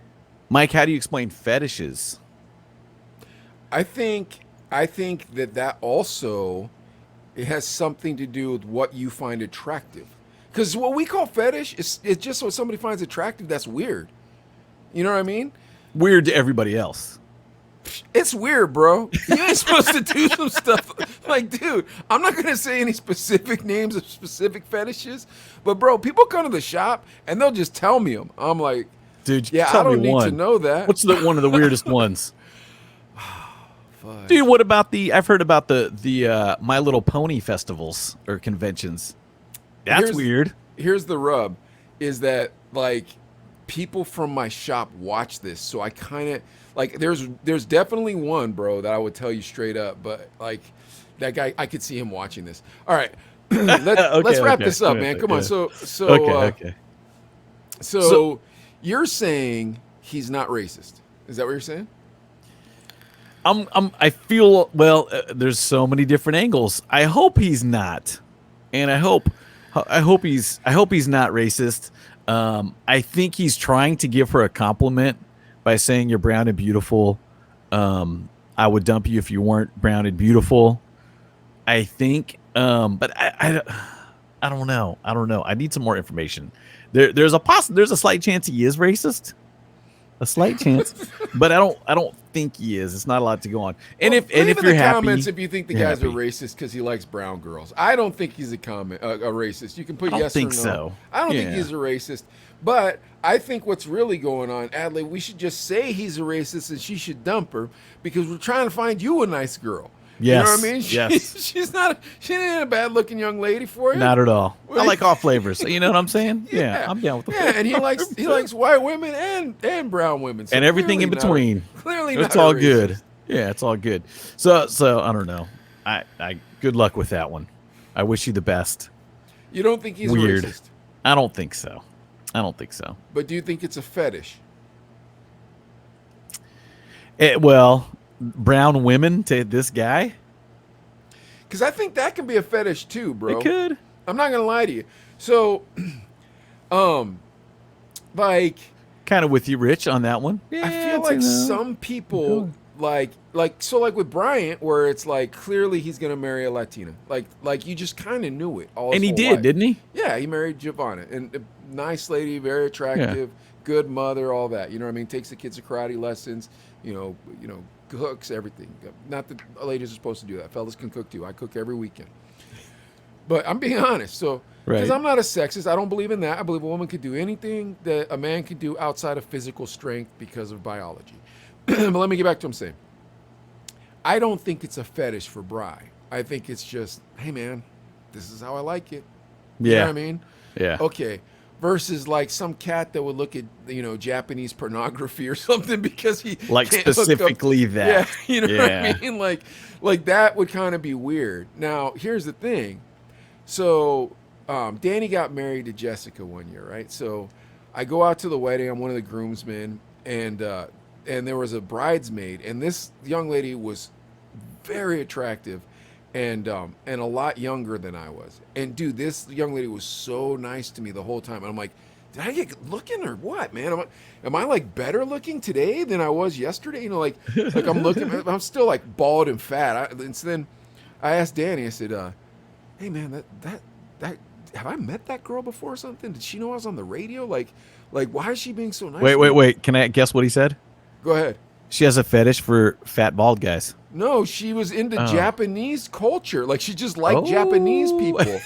Mike. How do you explain fetishes? I think that also it has something to do with what you find attractive. Because what we call fetish is just what somebody finds attractive. That's weird. You know what I mean? Weird to everybody else. It's weird, bro. You ain't supposed to do some stuff. Like, dude, I'm not going to say any specific names of specific fetishes. But, bro, people come to the shop and they'll just tell me them. I'm like, dude, yeah, I don't need to know that. What's one of the weirdest ones? Dude, what about I've heard about the My Little Pony festivals or conventions. That's weird. Here's the rub, is that like people from my shop watch this, so I kind of like there's definitely one, bro, that I would tell you straight up, but like that guy, I could see him watching this. All right, let's wrap this up, man. Come on. So you're saying he's not racist? Is that what you're saying? I feel well. There's so many different angles. I hope he's not, and I hope he's not racist. I think he's trying to give her a compliment by saying you're brown and beautiful. I would dump you if you weren't brown and beautiful. I think, but I don't know. I don't know. I need some more information. There's a slight chance he is racist. A slight chance, but I don't think he is. It's not a lot to go on. And Well, if you're leave in the happy, comments if you think the you're guy's a happy. racist because he likes brown girls. I don't think he's a racist. You can put I don't yes think or no. so. I don't think Yeah. he's a racist. But I think what's really going on, Adlai, we should just say he's a racist and she should dump her because we're trying to find you a nice girl. You know what I Yes, mean? yes. She ain't a bad looking young lady for you. Not at all. I like all flavors. You know what I'm saying? Yeah, I'm down with the Yeah, and he likes white women and brown women. So and everything in clearly not a- between. Clearly not It's a all racist. good. Yeah, it's all good. So I don't know. I good luck with that one. I wish you the best. You don't think he's Weird. racist, I don't think so. I don't think so. but do you think it's a fetish? Well, brown women to this guy? Because I think that can be a fetish too, bro. It could. I'm not gonna lie to you. So, like, Kind of with you, Rich, on that one. I feel like some people like with Bryant, where it's like clearly he's gonna marry a Latina. Like you just kind of knew it. All his And he whole did, life. didn't he? Yeah, he married Giovanna, and a nice lady, very attractive, good mother, all that. You know what I mean? Takes the kids to karate lessons. You know, cooks everything. Not that ladies are supposed to do that. Fellas can cook too. I cook every weekend. But I'm being honest. So, because Right. I'm not a sexist, I don't believe in that. I believe a woman could do anything that a man can do outside of physical strength because of biology. But let me get back to what I'm saying. I don't think it's a fetish for Bry. I think it's just, hey man, this is how I like it. You know Yeah. what I mean? Yeah. Okay. Versus like some cat that would look at Japanese pornography or something because he Like can't hook up- specifically that. Yeah, you know what Yeah. I mean? Like that would kind of be weird. Now here's the thing. So Danny got married to Jessica one year, right? So I go out to the wedding. I'm one of the groomsmen, and there was a bridesmaid, and this young lady was very attractive, and a lot younger than I was. And dude, this young lady was so nice to me the whole time. And I'm like, did I get looking or what, man? Am I like better looking today than I was yesterday? You know, like I'm looking, I'm still like bald and fat. And so then I asked Danny, I said, hey man, that have I met that girl before or something? Did she know I was on the radio? Like why is she being so nice? Wait. Can I guess what he said? Go ahead. She has a fetish for fat bald guys. No, she was into Oh. Japanese culture. Like she just liked Oh. Japanese people.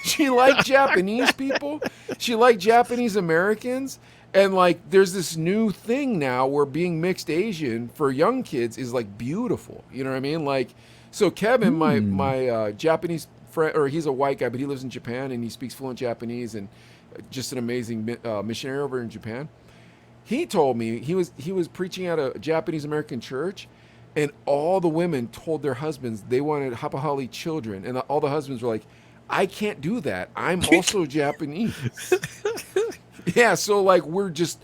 She liked Japanese people. She liked Japanese Americans. And like there's this new thing now where being mixed Asian for young kids is like beautiful. You know what I mean? Like so Kevin, my Japanese friend, or he's a white guy, but he lives in Japan and he speaks fluent Japanese and just an amazing missionary over in Japan. He told me he was preaching at a Japanese American church, and all the women told their husbands they wanted hapahali children, and all the husbands were like, "I can't do that. I'm also Japanese." Yeah, so like we're just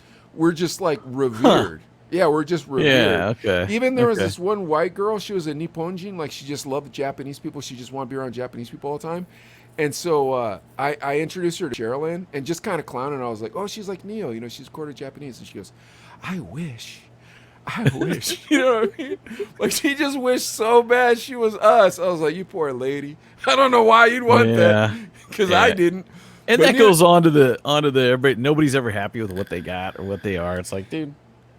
like revered. Yeah, we're just revered. Yeah, okay. Even there was Okay. this one white girl. She was a Nipponjin. Like she just loved Japanese people. She just wanted to be around Japanese people all the time. And so I introduced her to Sherilyn and just kind of clowning. I was like, oh, she's like Neo. You know, she's quarter Japanese. And she goes, I wish. You know what I mean? Like she just wished so bad she was us. I was like, you poor lady. I don't know why you'd want that because I Yeah. didn't. And But that yeah. goes on to the everybody. Nobody's ever happy with what they got or what they are. It's like, dude,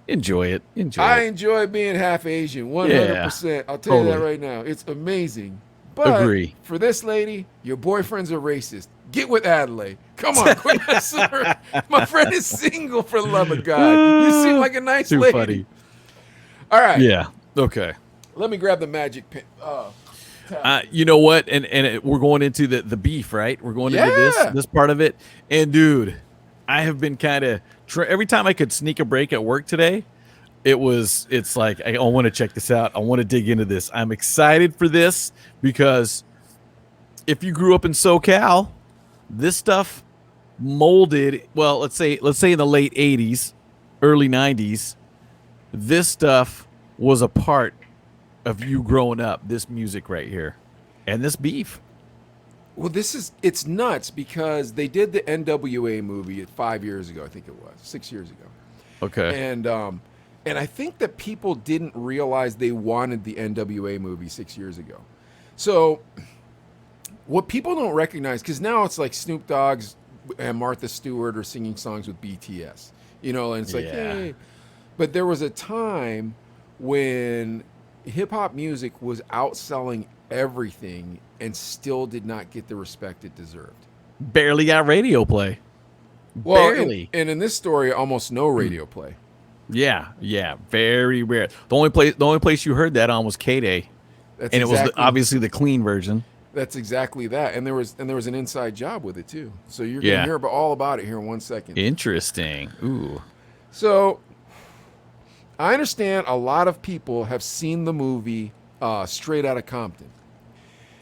enjoy it. Enjoy I it. enjoy being half Asian, 100%. I'll tell you that Totally. right now. It's amazing. But Agree. for this lady, your boyfriend's a racist. Get with ADLAI. Come on, quit messing around. My friend is single for the love of God. You seem like a nice Too lady. funny. All right. Yeah. Okay. Let me grab the magic pen. You know what? And we're going into the beef, right? We're going into Yeah. this part of it. And dude, I have been kind of every time I could sneak a break at work today, it's like I want to check this out. I want to dig into this. I'm excited for this because if you grew up in SoCal, this stuff molded. Well, let's say in the late '80s, early '90s, this stuff was a part of you growing up, this music right here, and this beef. Well, it's nuts because they did the NWA movie 5 years ago. I think it was 6 years ago. Okay. And I think that people didn't realize they wanted the NWA movie 6 years ago. So what people don't recognize, because now it's like Snoop Dogg's and Martha Stewart are singing songs with BTS, and it's like, hey. But there was a time when hip hop music was outselling everything and still did not get the respect it deserved. Barely got radio play. Well, Barely. And in this story, almost no radio play. Yeah, very rare. The only place you heard that on was K-Day, and it was obviously the clean version. That's exactly that, and there was an inside job with it too. So you're gonna hear all about it here in 1 second. Interesting. Ooh. So I understand a lot of people have seen the movie Straight Outta Compton.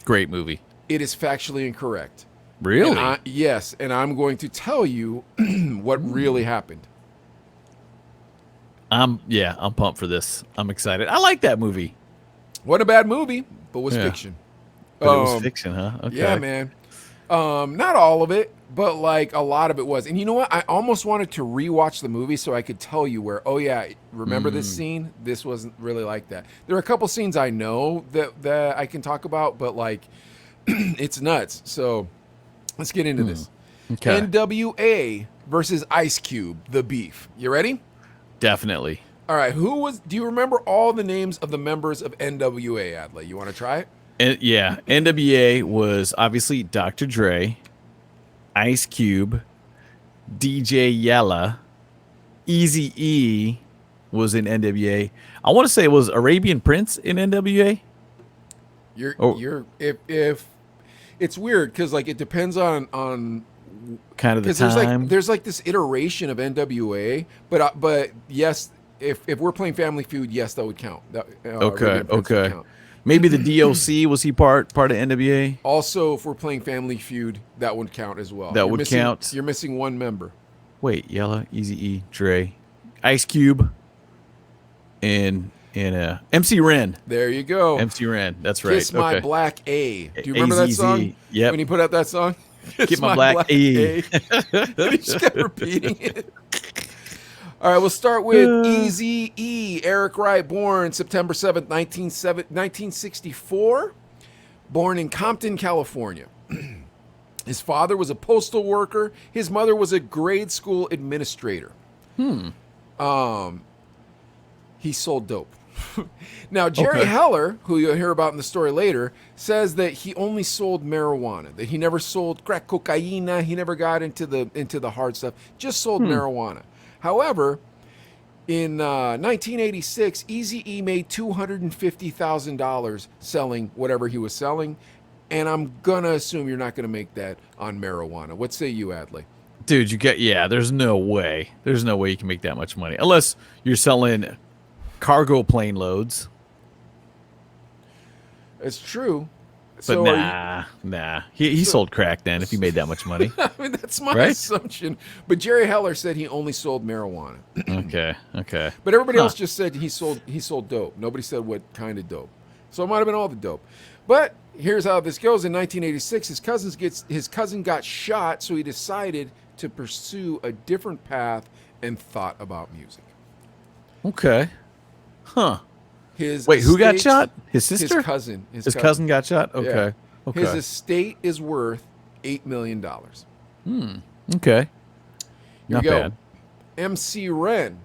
Great movie. It is factually incorrect. Really? Yes, and I'm going to tell you what really happened. I'm pumped for this. I'm excited. I like that movie. Wasn't a bad movie, but was fiction. But it was fiction, huh? Okay. Yeah, man. Not all of it, but like a lot of it was. And you know what? I almost wanted to rewatch the movie so I could tell you where, remember this scene? This wasn't really like that. There are a couple scenes I know that I can talk about, but like it's nuts. So let's get into this. Okay. NWA versus Ice Cube, the beef. You ready? Definitely. All right. Do you remember all the names of the members of NWA, ADLAI? You want to try it? NWA was obviously Dr. Dre, Ice Cube, DJ Yella, Eazy-E was in NWA. I want to say it was Arabian Prince in NWA. If it's weird because like it depends on kind of the time. There's like this iteration of NWA, but yes, if we're playing Family Feud, yes, that would count. Okay. Would count. Maybe the DOC, was he part of NWA? Also, if we're playing Family Feud, that would count as well. That would count. You're missing one member. Wait, Yella, Eazy-E, Dre, Ice Cube, and MC Ren. There you go. MC Ren, that's right. Kiss My Black A. Do you remember that song? Yep. When he put out that song? Kiss My Black A. He just kept repeating it. All right, we'll start with Eazy-E. Eric Wright, born September 7th, 1964. Born in Compton, California. His father was a postal worker. His mother was a grade school administrator. He sold dope. Now, Jerry Heller, who you'll hear about in the story later, says that he only sold marijuana, that he never sold crack cocaine, he never got into the hard stuff, just sold marijuana. However, in 1986, Eazy-E made $250,000 selling whatever he was selling, and I'm gonna assume you're not gonna make that on marijuana. What say you, ADLAI? Dude, there's no way. There's no way you can make that much money unless you're selling cargo plane loads. It's true. But nah. He sold crack then if he made that much money. I mean, that's my assumption. But Jerry Heller said he only sold marijuana. Okay. But everybody else just said he sold dope. Nobody said what kind of dope. So it might have been all the dope. But here's how this goes. In 1986, his cousin got shot, so he decided to pursue a different path and thought about music. Okay. Huh. Who got shot? His sister? His cousin. His cousin got shot? Okay. Yeah. Okay. His estate is worth $8 million. Okay. Not bad. MC Ren.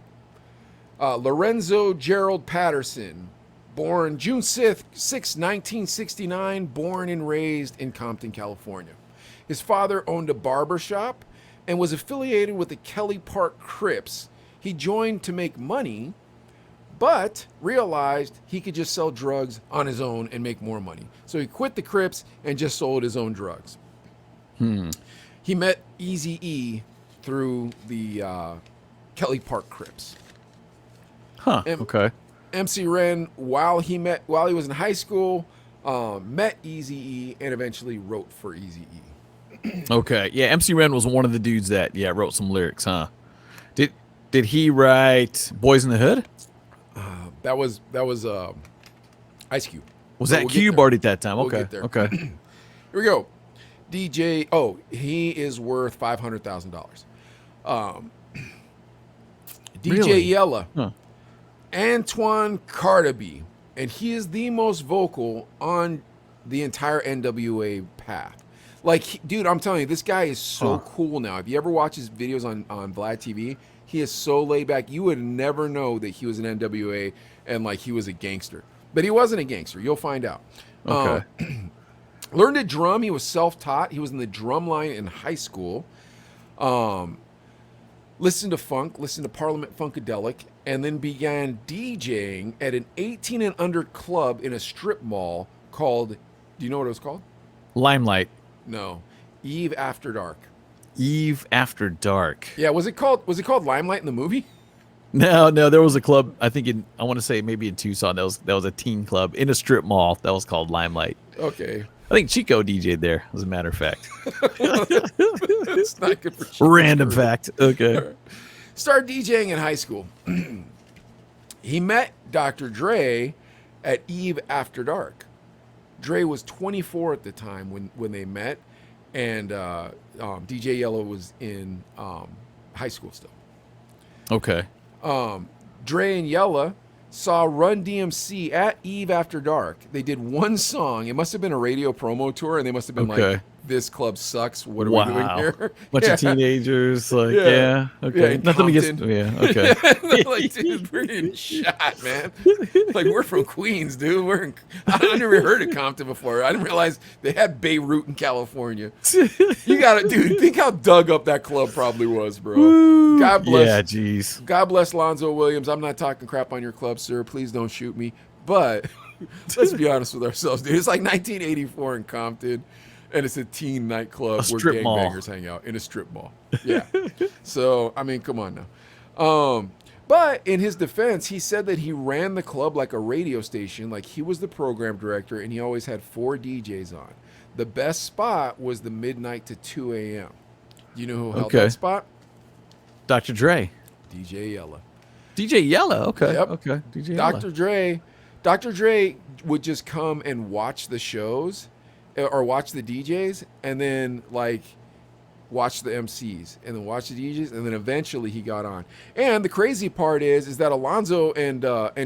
Lorenzo Gerald Patterson. Born June 6, 1969. Born and raised in Compton, California. His father owned a barber shop and was affiliated with the Kelly Park Crips. He joined to make money, but realized he could just sell drugs on his own and make more money. So he quit the Crips and just sold his own drugs. He met Eazy-E through the Kelly Park Crips. Okay. MC Ren, while he was in high school, met Eazy-E and eventually wrote for Eazy-E. Okay. Yeah, MC Ren was one of the dudes that wrote some lyrics, huh? Did he write Boys in the Hood? That was Ice Cube. Was But that we'll get Cube there. already at that time? We'll Okay. get there. Okay. Here we go. DJ. Oh, he is worth $500,000. DJ Really? Yella, Huh. Antoine Cardaby, and he is the most vocal on the entire NWA path. Like, dude, I'm telling you, this guy is so cool now. If you ever watch his videos on Vlad TV, he is so laid back. You would never know that he was an NWA and like he was a gangster, but he wasn't a gangster. You'll find out. Okay. Learned to drum. He was self-taught. He was in the drum line in high school. Listened to funk, listened to Parliament Funkadelic, and then began DJing at an 18 and under club in a strip mall called, do you know what it was called? Limelight. No. Eve After Dark. Eve After Dark. Yeah, was it called Limelight in the movie? No, there was a club, I think I want to say maybe in Tucson, that was a teen club in a strip mall that was called Limelight. Okay. I think Chico DJ'd there, as a matter of fact. It's not good for Chico. Random fact. Okay. Started DJing in high school. He met Dr. Dre at Eve After Dark. Dre was 24 at the time when they met, and DJ Yellow was in high school still. Okay. Dre and Yella saw Run DMC at Eve After Dark. They did one song. It must have been a radio promo tour, and they must have been like, "This club sucks. What are we doing here?" Bunch of teenagers, like, yeah, okay. in Nothing against, Compton. yeah, okay. Like, dude, we're getting shot, man. Like, we're from Queens, dude. I never heard of Compton before. I didn't realize they had Beirut in California. You got to, dude, think how dug up that club probably was, bro. God bless. Yeah, jeez. God bless Lonzo Williams. I'm not talking crap on your club, sir. Please don't shoot me. But let's be honest with ourselves, dude. It's like 1984 in Compton, and it's a teen nightclub where strip mall. gangbangers hang out in a strip mall. Yeah. So, I mean, come on now. But in his defense, he said that he ran the club like a radio station, like he was the program director, and he always had 4 DJs on. The best spot was the midnight to 2 a.m. Do you know who held that spot? Dr. Dre. DJ Yella. DJ Yella. Okay. Yep. Okay. DJ Yella. Dr. Dre would just come and watch the shows or watch the DJs and then like watch the MCs and then watch the DJs and then eventually he got on. And the crazy part is that Alonzo and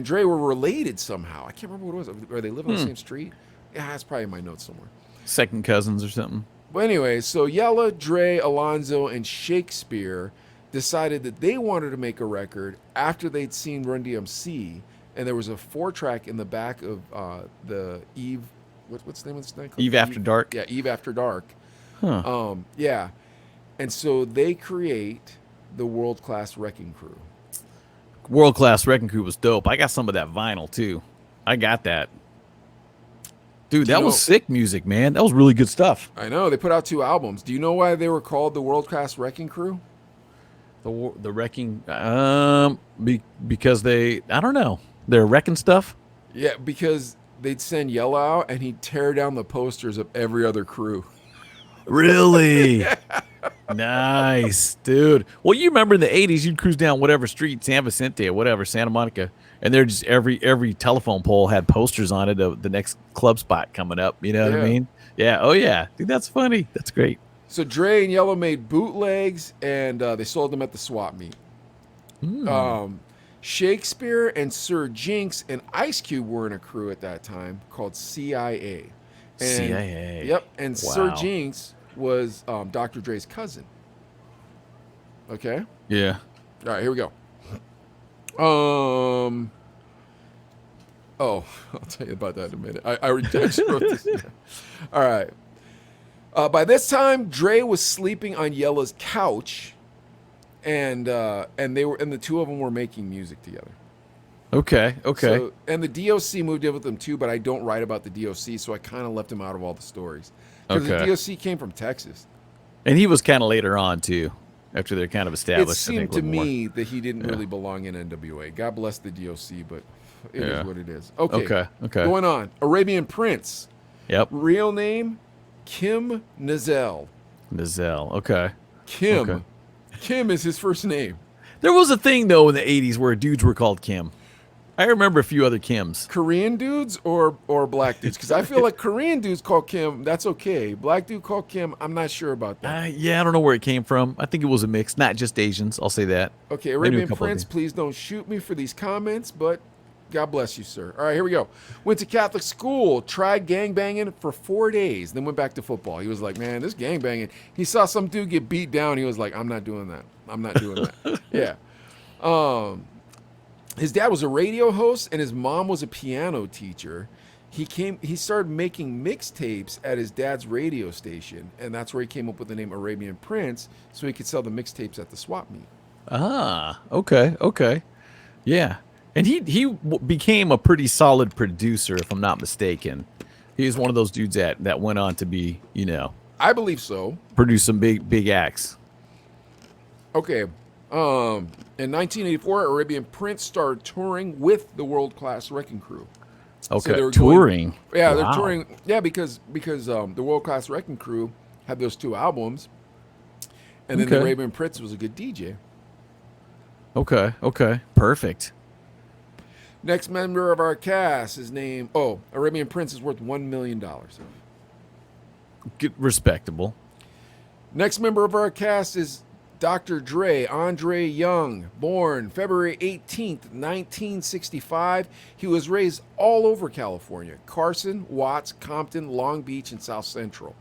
Dre were related somehow. I can't remember what it was. Are they live on the same street? Yeah, that's probably in my notes somewhere. Second cousins or something. But anyway, so Yella, Dre, Alonzo, and Shakespeare decided that they wanted to make a record after they'd seen Run DMC, and there was a 4-track in the back of the Eve. What's the name of this thing called? Eve After Dark. Yeah, Eve After Dark. Huh. Yeah, and so they create the World Class Wrecking Crew. World Class Wrecking Crew was dope. I got some of that vinyl too. I got that. Dude, that was sick music, man. That was really good stuff. I know. They put out 2 albums. Do you know why they were called the World Class Wrecking Crew? The wrecking, because I don't know, they're wrecking stuff. Yeah, because they'd send Yella out and he'd tear down the posters of every other crew. Really? Yeah. Nice, dude. Well, you remember in the 80s, you'd cruise down whatever street, San Vicente or whatever, Santa Monica, and they're just every telephone pole had posters on it of the next club spot coming up. You know what I mean? Yeah. Oh yeah, dude, that's funny. That's great. So Dre and Yellow made bootlegs, and they sold them at the swap meet. Shakespeare and Sir Jinx and Ice Cube were in a crew at that time called CIA. And, CIA. Yep, and Sir Jinx was Dr. Dre's cousin. Okay? Yeah. All right, here we go. Oh, I'll tell you about that in a minute. I just wrote this down. All right. By this time, Dre was sleeping on Yella's couch, and the 2 of them were making music together. Okay. So, and the DOC moved in with them too, but I don't write about the DOC, so I kind of left him out of all the stories because the DOC came from Texas, and he was kind of later on too, after they're kind of established. It seemed to me that he didn't really belong in NWA. God bless the DOC, but it is what it is. Okay. Going on, Arabian Prince. Yep. Real name. Kim Nizel. Okay. Kim. Okay. Kim is his first name. There was a thing, though, in the 80s where dudes were called Kim. I remember a few other Kims. Korean dudes or black dudes? Because I feel like Korean dudes call Kim, that's okay. Black dude call Kim, I'm not sure about that. Yeah, I don't know where it came from. I think it was a mix, not just Asians. I'll say that. Okay, I knew a Arabian couple of Prince, them. please don't shoot me for these comments, but God bless you, sir. All right, here we go. Went to Catholic school, tried gangbanging for 4 days, then went back to football. He was like, man, this gangbanging. He saw some dude get beat down. He was like, I'm not doing that. I'm not doing that. Yeah. His dad was a radio host and his mom was a piano teacher. He started making mixtapes at his dad's radio station, and that's where he came up with the name Arabian Prince, so he could sell the mixtapes at the swap meet. Ah, okay. Yeah. And he became a pretty solid producer, if I'm not mistaken. He was one of those dudes that went on to be, I believe so. produce some big acts. Okay. In 1984, Arabian Prince started touring with the World Class Wrecking Crew. Okay, they were touring. Yeah, Wow. they're touring. Yeah, because the World Class Wrecking Crew had those 2 albums, and then the Okay. Arabian Prince was a good DJ. Okay, perfect. Next member of our cast is named. Oh, Arabian Prince is worth $1 million. Good, respectable. Next member of our cast is Dr. Dre, Andre Young, born February 18th, 1965. He was raised all over California: Carson, Watts, Compton, Long Beach, and South Central.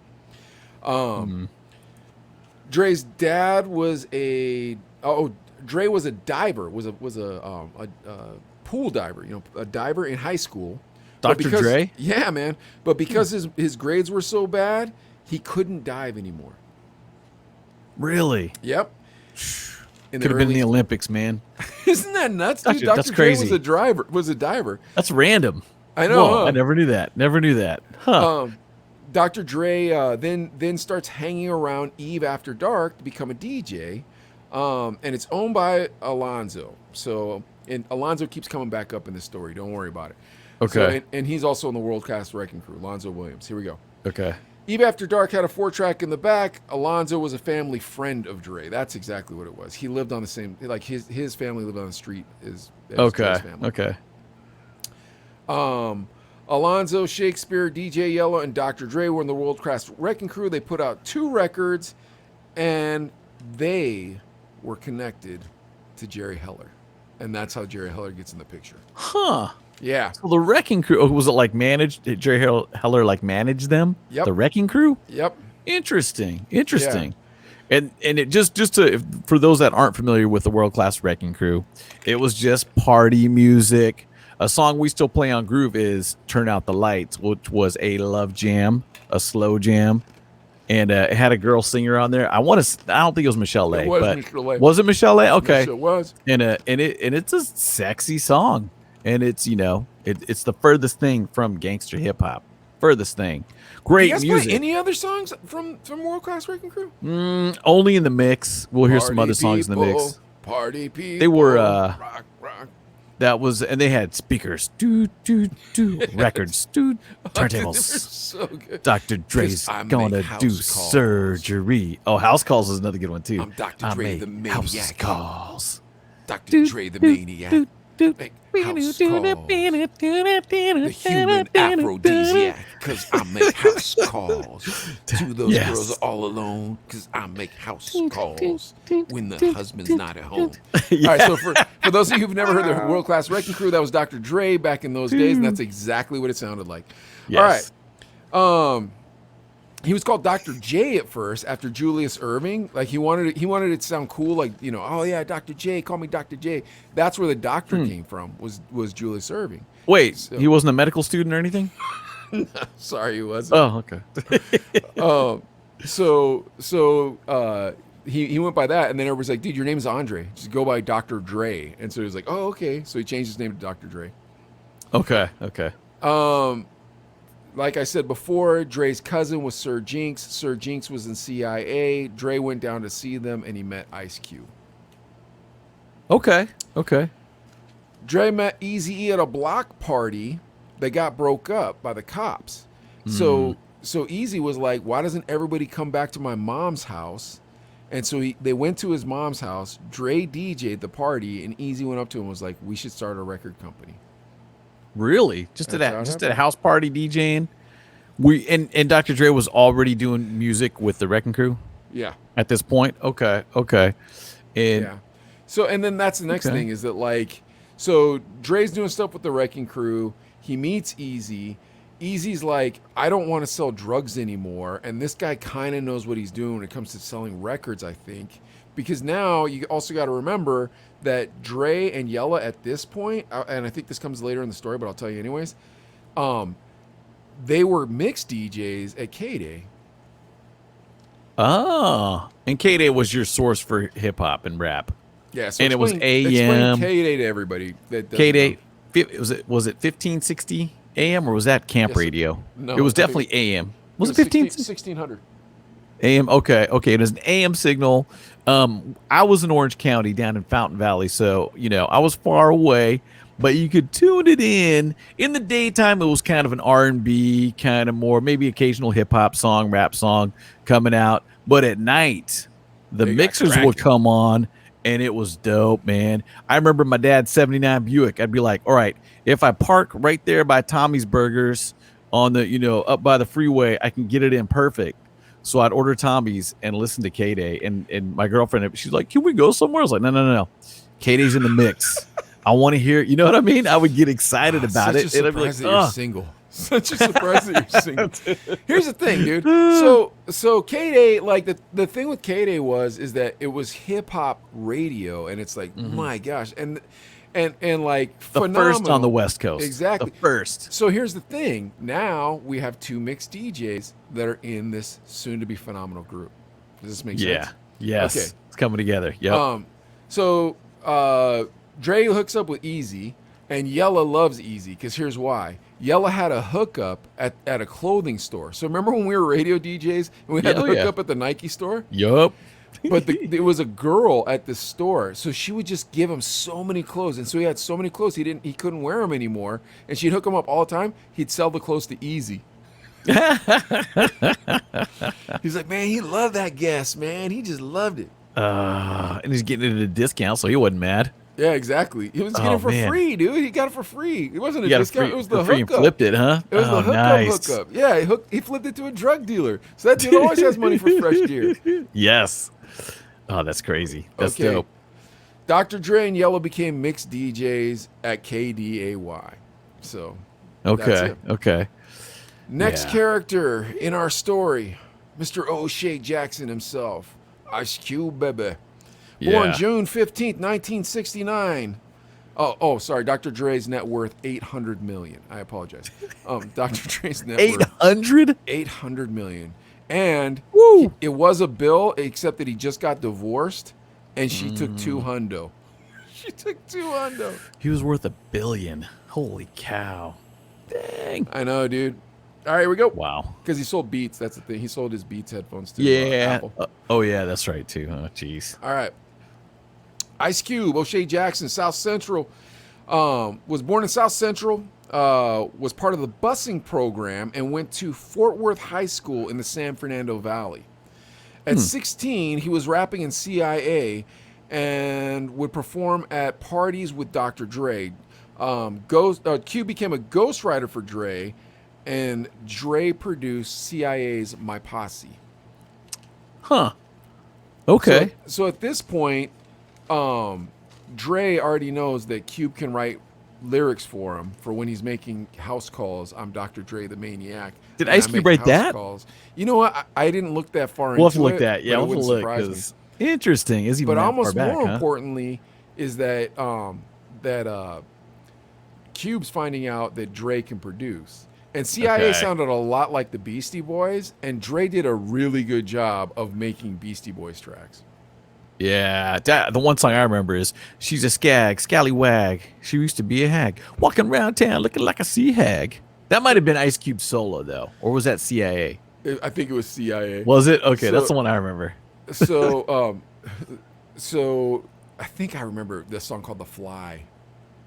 Dre's dad was Dre was a diver, was a pool diver, a diver in high school. But Dr. Dre? Yeah, man. But because his grades were so bad, he couldn't dive anymore. Really? Yep. Could have been in the Olympics, man. Isn't that nuts, dude? That's Dr. Dre crazy. was a diver. That's random. I know. Whoa, huh? I never knew that. Huh. Dr. Dre then starts hanging around Eve After Dark to become a DJ, and it's owned by Alonzo. And Alonzo keeps coming back up in the story. Don't worry about it. Okay. So, and he's also in the World Class Wrecking Crew, Alonzo Williams. Here we go. Okay. Eve After Dark had a 4-track in the back. Alonzo was a family friend of Dre. That's exactly what it was. He lived on the same, like his family lived on the street as Okay. Dre's family. Okay. Alonzo, Shakespeare, DJ Yellow, and Dr. Dre were in the World Class Wrecking Crew. They put out 2 records, and they were connected to Jerry Heller. And that's how Jerry Heller gets in the picture. Huh. Yeah. So the Wrecking Crew, was it like managed? Did Jerry Heller like manage them? Yep. The Wrecking Crew? Yep. Interesting. And it just for those that aren't familiar with the World Class Wrecking Crew, it was just party music. A song we still play on Groove is "Turn Out the Lights," which was a love jam, a slow jam, and it had a girl singer on there. I don't think it was Michelle Leigh, but Michelle Leigh. was it Michelle Leigh? Okay, Yes, it was. and it's a sexy song, and it's it's the furthest thing from gangster hip hop. Furthest thing. Great Do you guys music. play any other songs from World Class Wrecking Crew? Only in the mix. We'll hear some Party other songs in the people, mix. Party people. They were rock. that was, and they had speakers, records, They were turntables. so good. Dr. Dre's 'Cause I make gonna house do calls. surgery. Oh, house calls is another good one too. I'm Dr. I Dre, the make house maniac. calls. Dr. Dre, the maniac. Make house calls. The human aphrodisiac, cause I make house calls. To those Yes. girls all alone, cause I make house calls when the husband's not at home. Yeah. All right, so for those of you who've never heard the World Class Wrecking Crew, that was Dr. Dre back in those days, and that's exactly what it sounded like. Yes. All right. He was called Dr. J at first after Julius Irving. Like he wanted it to sound cool, like, oh yeah, Dr. J, call me Dr. J. That's where the doctor came from, was Julius Irving. Wait, So- he wasn't a medical student or anything? Sorry, he wasn't. Oh, okay. He went by that, and then everybody's like, dude, your name's Andre. Just go by Dr. Dre. And so he was like, oh, okay. So he changed his name to Dr. Dre. Okay. Like I said before, Dre's cousin was Sir Jinx. Sir Jinx was in CIA. Dre went down to see them, and he met Ice Cube. Okay. Dre met Eazy-E at a block party that got broke up by the cops. So Eazy was like, why doesn't everybody come back to my mom's house And so they went to his mom's house. Dre DJ'd the party, and Easy went up to him and was like, "We should start a record company." Really? Just That's how it at a happened. house party DJing? And Dr. Dre was already doing music with the Wrecking Crew Yeah. at this point? Okay. And Yeah. So, and then that's the next Okay. thing is that, like, so Dre's doing stuff with the Wrecking Crew. He meets Easy. Easy's like, I don't want to sell drugs anymore. And this guy kind of knows what he's doing when it comes to selling records, I think. Because now you also got to remember that Dre and Yella at this point, and I think this comes later in the story, but I'll tell you anyways, they were mixed DJs at K-Day. and K-Day was your source for hip hop and rap. Yeah, so And it was explain AM. K-Day to everybody. That doesn't K-Day, know. was it 1560 AM or was that camp Yes. radio? No, it was I think- definitely AM. Was it 16 15? 1600? AM. Okay. It was an AM signal. I was in Orange County down in Fountain Valley, so I was far away, but you could tune it in. In the daytime, it was kind of an R&B, kind of more maybe occasional hip hop song, rap song coming out. But at night, the They got mixers would cracking. come on, and it was dope, man. I remember my dad's '79 Buick. I'd be like, all right, if I park right there by Tommy's Burgers on the up by the freeway, I can get it in perfect. So I'd order Tommy's and listen to K-Day. And my girlfriend, she's like, can we go somewhere? I was like, no. K-Day's in the mix. I want to hear, you know what I mean? I would get excited about it. Such a And I'd be like, surprise that you're "Ugh." single. Such a surprise that you're single. Here's the thing, dude. So K-Day, like the thing with K-Day is that it was hip hop radio, and it's like, my gosh, and like The phenomenal. first on the West Coast. Exactly. The first. So here's the thing. Now we have two mixed DJs that are in this soon-to-be phenomenal group. Does this make Yeah. sense? Yes. Okay. It's coming together. Yep. So Dre hooks up with Easy, and Yella loves Easy because here's why. Yella had a hookup at a clothing store. So remember when we were radio DJs and we had Yeah, the oh, yeah. hookup at the Nike store? Yup. But there was a girl at the store, so she would just give him so many clothes, and so he had so many clothes he couldn't wear them anymore, and she'd hook him up all the time. He'd sell the clothes to Easy. He's like, man, he loved that guest, man. He just loved it. And he's getting it at a discount, so he wasn't mad. Yeah, exactly. He was getting Oh, it for man. free, dude. He got it for free. It wasn't a You got discount. free, It was the for free and hookup. flipped it, huh? It was the nice. hookup. Yeah, he flipped it to a drug dealer. So that dude always has money for fresh gear. Yes. Oh, that's crazy. That's Okay. dope. Dr. Dre and Yellow became mixed DJs at KDAY. So that's Okay. it. Okay. Next Yeah. character in our story, Mr. O'Shea Jackson himself, Ice Cube baby. Born Yeah. June 15th, 1969. Oh, sorry. Dr. Dre's net worth $800 million. I apologize. Dr. Dre's net worth 800? $800 million. And Woo. it was a bill, except that he just got divorced, and she took two hundo. She took two hundo. He was worth $1 billion. Holy cow. Dang. I know, dude. All right, here we go. Wow. Because he sold Beats. That's the thing. He sold his Beats headphones to Yeah. Apple. Oh, yeah, that's right, too. Oh, jeez. All right. Ice Cube, O'Shea Jackson, South Central, was born in South Central, was part of the busing program, and went to Fort Worth High School in the San Fernando Valley. At 16, he was rapping in CIA and would perform at parties with Dr. Dre. Cube became a ghostwriter for Dre, and Dre produced CIA's My Posse. Huh. Okay. So at this point, Dre already knows that Cube can write lyrics for him for when he's making house calls. I'm Dr. Dre the Maniac. Did and Ice I Cube make write house that? Calls. You know what? I didn't look that far We'll have into to look it, that. Yeah, but it we'll have to wouldn't look. surprise me. 'Cause interesting. Is he But that almost far back, more huh? importantly is that Cube's finding out that Dre can produce. And CIA Okay. sounded a lot like the Beastie Boys, and Dre did a really good job of making Beastie Boys tracks. Yeah, the one song I remember is "She's a scallywag. She used to be a hag, walking around town looking like a sea hag." That might have been Ice Cube solo though, or was that CIA? I think it was CIA. Was it? Okay, So- that's the one I remember. So, so I think I remember this song called "The Fly."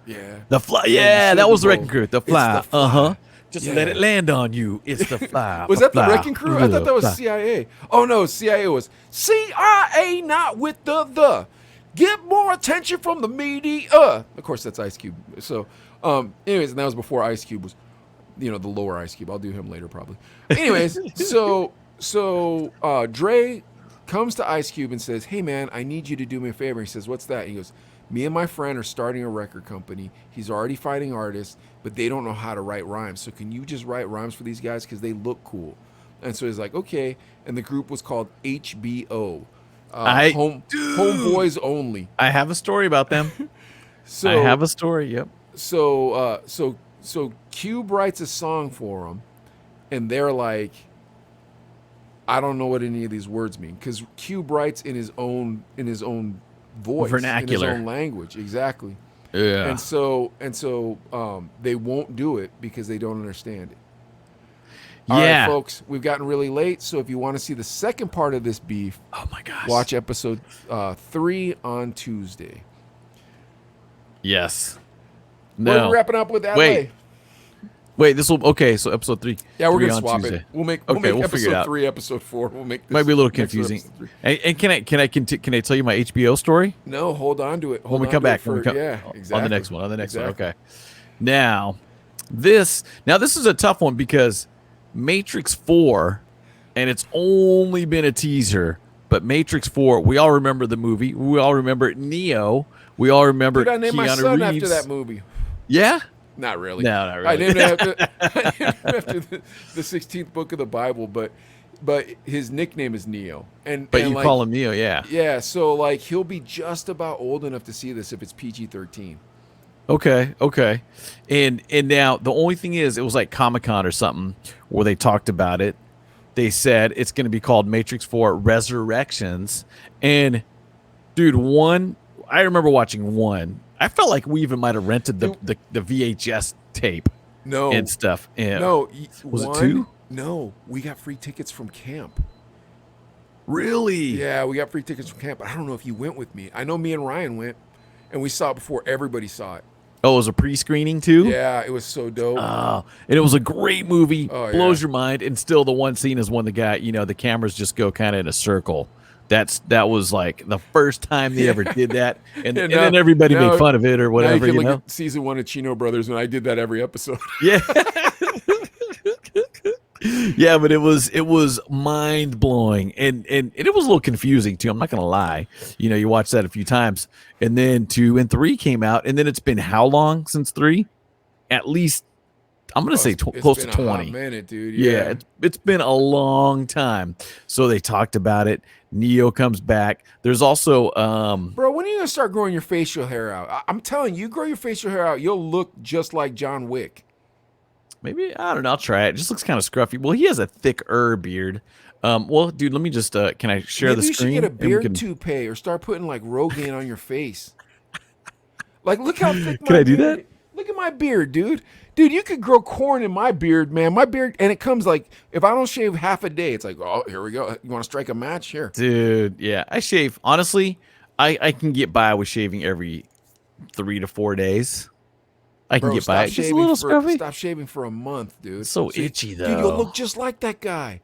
Yeah, The Fly. you Yeah, said that was the the Wrecking both. Crew. The It's Fly. The Fly. Uh huh. Just let it land on you. It's the fly. Was that the fly, Wrecking Crew? I thought that was fly. CIA. Oh no, CIA was CIA, not with the. Get more attention from the media. Of course, that's Ice Cube. So, anyways, and that was before Ice Cube was, the lower Ice Cube. I'll do him later probably. Anyways, so Dre comes to Ice Cube and says, "Hey man, I need you to do me a favor." He says, "What's that?" He goes, "Me and my friend are starting a record company. He's already fighting artists, but they don't know how to write rhymes. So can you just write rhymes for these guys because they look cool?" And so he's like, "Okay." And the group was called HBO. Homeboys only. I have a story about them. So I have a story. Yep. So Cube writes a song for them, and they're like, I don't know what any of these words mean, because Cube writes in his own voice, Vernacular, in his own language, exactly. Yeah. And so they won't do it because they don't understand it. All right, folks, we've gotten really late, so if you want to see the second part of this beef, oh my gosh, watch episode 3 on Tuesday. Yes. We're wrapping up with ADLAI. Wait, this will So episode 3. Yeah, we're gonna on swap Tuesday. it. We'll make figure it episode out. 3, episode 4. We'll make this Might be a little confusing. And can I tell you my HBO story? No, hold on to it. When we come back, yeah, exactly. On the next one. Okay. Now, this is a tough one because Matrix 4, and it's only been a teaser, but Matrix 4, we all remember the movie. We all remember Neo. We all remember Dude, I named my Keanu son Reeves. after that movie. Yeah? Not really. No, not really. I named it after the 16th book of the Bible, but his nickname is Neo. But you call him Neo, yeah. Yeah, so like he'll be just about old enough to see this if it's PG-13. Okay. And now the only thing is, it was like Comic-Con or something where they talked about it. They said it's going to be called Matrix 4 Resurrections. And dude, I remember watching 1. I felt like we even might have rented the VHS tape. No. And stuff. And no. Was it 2? No. We got free tickets from camp. Really? Yeah, we got free tickets from camp. I don't know if you went with me. I know me and Ryan went, and we saw it before everybody saw it. Oh, it was a pre-screening too? Yeah, it was so dope. Oh, and it was a great movie. Oh, blows your mind. And still the one scene is when the guy, the cameras just go kind of in a circle. That was like the first time they ever did that. And then everybody made fun of it or whatever, now you can look at season 1 of Chino Brothers, and I did that every episode. Yeah. Yeah, but it was mind blowing, and it was a little confusing too. I'm not gonna lie. You watch that a few times, and then 2 and 3 came out, and then it's been how long since 3? At least I'm gonna say close to 20. A hot minute, dude. Yeah, it's been a long time. So they talked about it. Neo comes back. There's also bro, when are you gonna start growing your facial hair out? I'm telling you, grow your facial hair out, you'll look just like John Wick. Maybe, I don't know. I'll try it. It just looks kind of scruffy. Well, he has a thicker beard. Well, dude, let me just, can I share the screen? Maybe you should get a beard toupee or start putting like Rogaine on your face. Like, look how thick my Can I do beard that? is. Look at my beard, dude. Dude, you could grow corn in my beard, man. My beard, and it comes like, if I don't shave half a day, it's like, oh, here we go. You want to strike a match? Here. Dude, yeah. I shave. Honestly, I can get by with shaving every 3 to 4 days. I can get by. Just a little scruffy. Stop shaving for a month, dude. It's so itchy, though. Dude, you'll look just like that guy.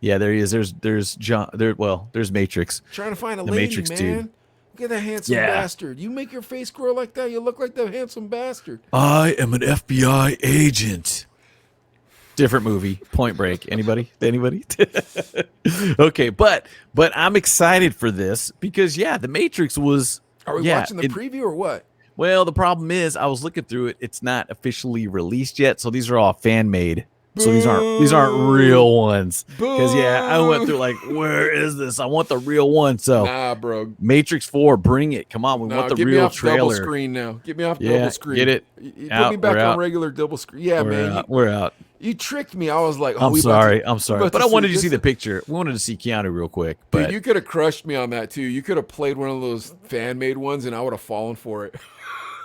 Yeah, there he is. There's John. There's Matrix. Trying to find a the lady, Matrix man. dude. Look at that handsome bastard. You make your face grow like that, you look like that handsome bastard. I am an FBI agent. Different movie. Point Break. Anybody? Okay, but I'm excited for this because the Matrix was. Are we watching the preview or what? Well, the problem is I was looking through it. It's not officially released yet, so these are all fan made. So these aren't real ones. Because I went through like, where is this? I want the real one. So nah, bro. Matrix 4, bring it. Come on, we want the real trailer. Double screen now. Get me off double screen. Get it. You put me back on regular double screen. Yeah, man. We're out. You tricked me. I was like, I'm sorry. But I wanted you to see the picture. We wanted to see Keanu real quick. But dude, you could have crushed me on that too. You could have played one of those fan made ones, and I would have fallen for it.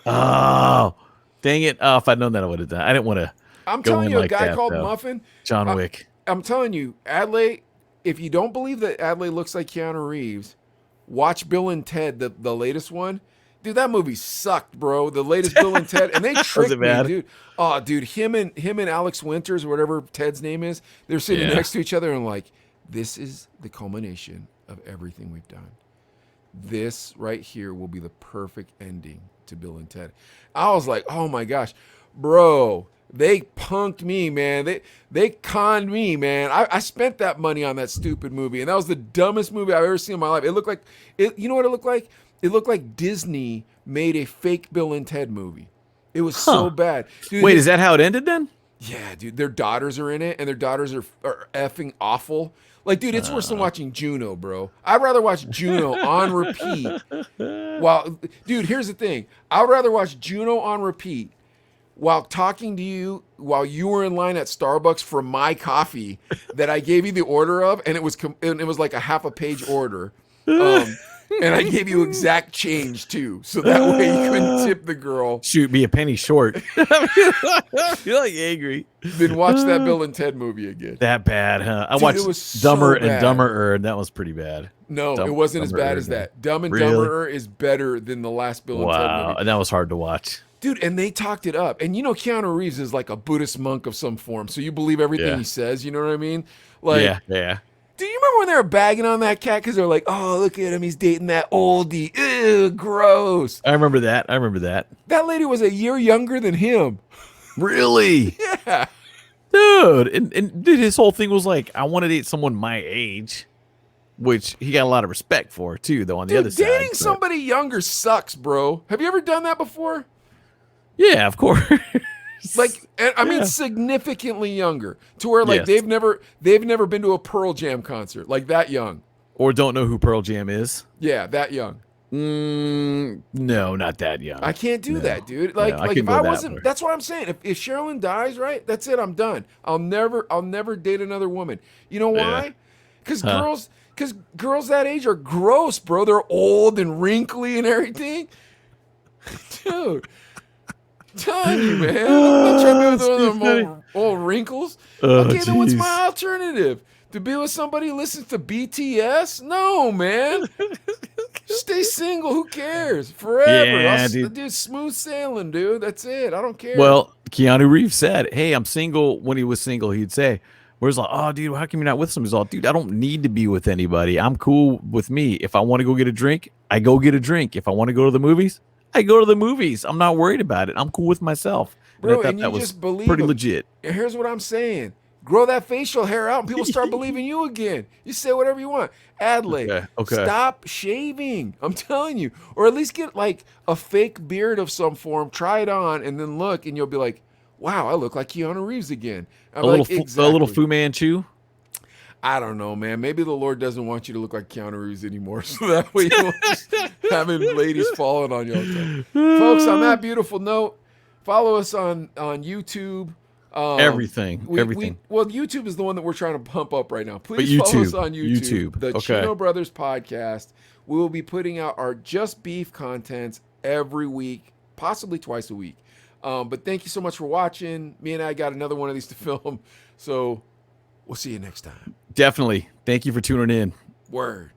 Oh, dang it! Oh, if I'd known that, I would have done. I didn't want to. I'm telling you, a guy called Muffin. John Wick. I'm telling you, ADLAI, if you don't believe that ADLAI looks like Keanu Reeves, watch Bill and Ted, the latest one. Dude, that movie sucked, bro. The latest Bill and Ted, and they tricked it me, bad? dude. Oh, dude, him and Alex Winters, or whatever Ted's name is, they're sitting Yeah. next to each other and like, this is the culmination of everything we've done. This right here will be the perfect ending to Bill and Ted. I was like, oh my gosh, bro, they punked me, man. They conned me, man. I spent that money on that stupid movie, and that was the dumbest movie I've ever seen in my life. It looked like you know what it looked like? It looked like Disney made a fake Bill and Ted movie. It was so bad. Dude, Wait, is that how it ended then? yeah, dude, their daughters are in it, and their daughters are effing awful. Like, dude, it's worse than watching Juno, bro. I'd rather watch Juno on repeat. Dude, here's the thing. I'd rather watch Juno on repeat while talking to you while you were in line at Starbucks for my coffee that I gave you the order of, and it was like a half a page order. And I gave you exact change too, so that way you couldn't tip the girl. Shoot, be a penny short. You're like angry. Then watch that Bill and Ted movie again. That bad, huh? I Dude, watched it was Dumber so bad. and Dumberer, and that was pretty bad. No, it wasn't as bad as Dumber, that. Dumb and Really? Dumberer is better than the last Bill and Ted Wow, movie. and that was hard to watch. Dude, and they talked it up. And you know Keanu Reeves is like a Buddhist monk of some form, so you believe everything Yeah. he says, you know what I mean? Like, Yeah. do you remember when they were bagging on that cat because they're like, oh, look at him, he's dating that oldie. Ew, gross. I remember that. That lady was a year younger than him. Really? Yeah. Dude, and dude, his whole thing was like, I want to date someone my age, which he got a lot of respect for too, though, on the Dude, other side. dating but- somebody younger sucks, bro. Have you ever done that before? Yeah, of course. Like, and I mean, Yeah. significantly younger, to where like Yes. they've never been to a Pearl Jam concert, like that young. Or don't know who Pearl Jam is. Yeah, that young. No, not that young. I can't do No. that, dude. No, Like, I like couldn't if I go that wasn't, far. that's what I'm saying. If Sherilyn dies, right, that's it. I'm done. I'll never date another woman. You know why? Because girls that age are gross, bro. They're old and wrinkly and everything. Dude, I'm telling you, man. I'm not trying to be with one of them old wrinkles. Oh, Okay, then what's jeez. my alternative? To be with somebody who listens to BTS? No, man. Stay single. Who cares? Forever. Yeah, dude. Dude, smooth sailing, dude. That's it. I don't care. Well, Keanu Reeves said, "Hey, I'm single." When he was single, he'd say, "Where's like, oh, dude, how come you're not with somebody?" He's all, "Dude, I don't need to be with anybody. I'm cool with me. If I want to go get a drink, I go get a drink. If I want to go to the movies, I go to the movies. I'm not worried about it. I'm cool with myself." Bro, I thought and that you was just believe pretty him. legit. And here's what I'm saying. Grow that facial hair out and people start believing you again. You say whatever you want. ADLAI, Okay. stop shaving. I'm telling you. Or at least get like a fake beard of some form, try it on, and then look, and you'll be like, wow, I look like Keanu Reeves again. I'm A like, little exactly. Fu Manchu. I don't know, man. Maybe the Lord doesn't want you to look like Keanu Reeves anymore. So that way you won't just having ladies falling on you all the time. Folks, on that beautiful note, follow us on YouTube. Everything. Well, YouTube is the one that we're trying to pump up right now. But Please follow us YouTube, on YouTube. The okay. Chino Brothers Podcast. We will be putting out our Just Beef contents every week, possibly twice a week. But thank you so much for watching. Me and I got another one of these to film. So we'll see you next time. Definitely. Thank you for tuning in. Word.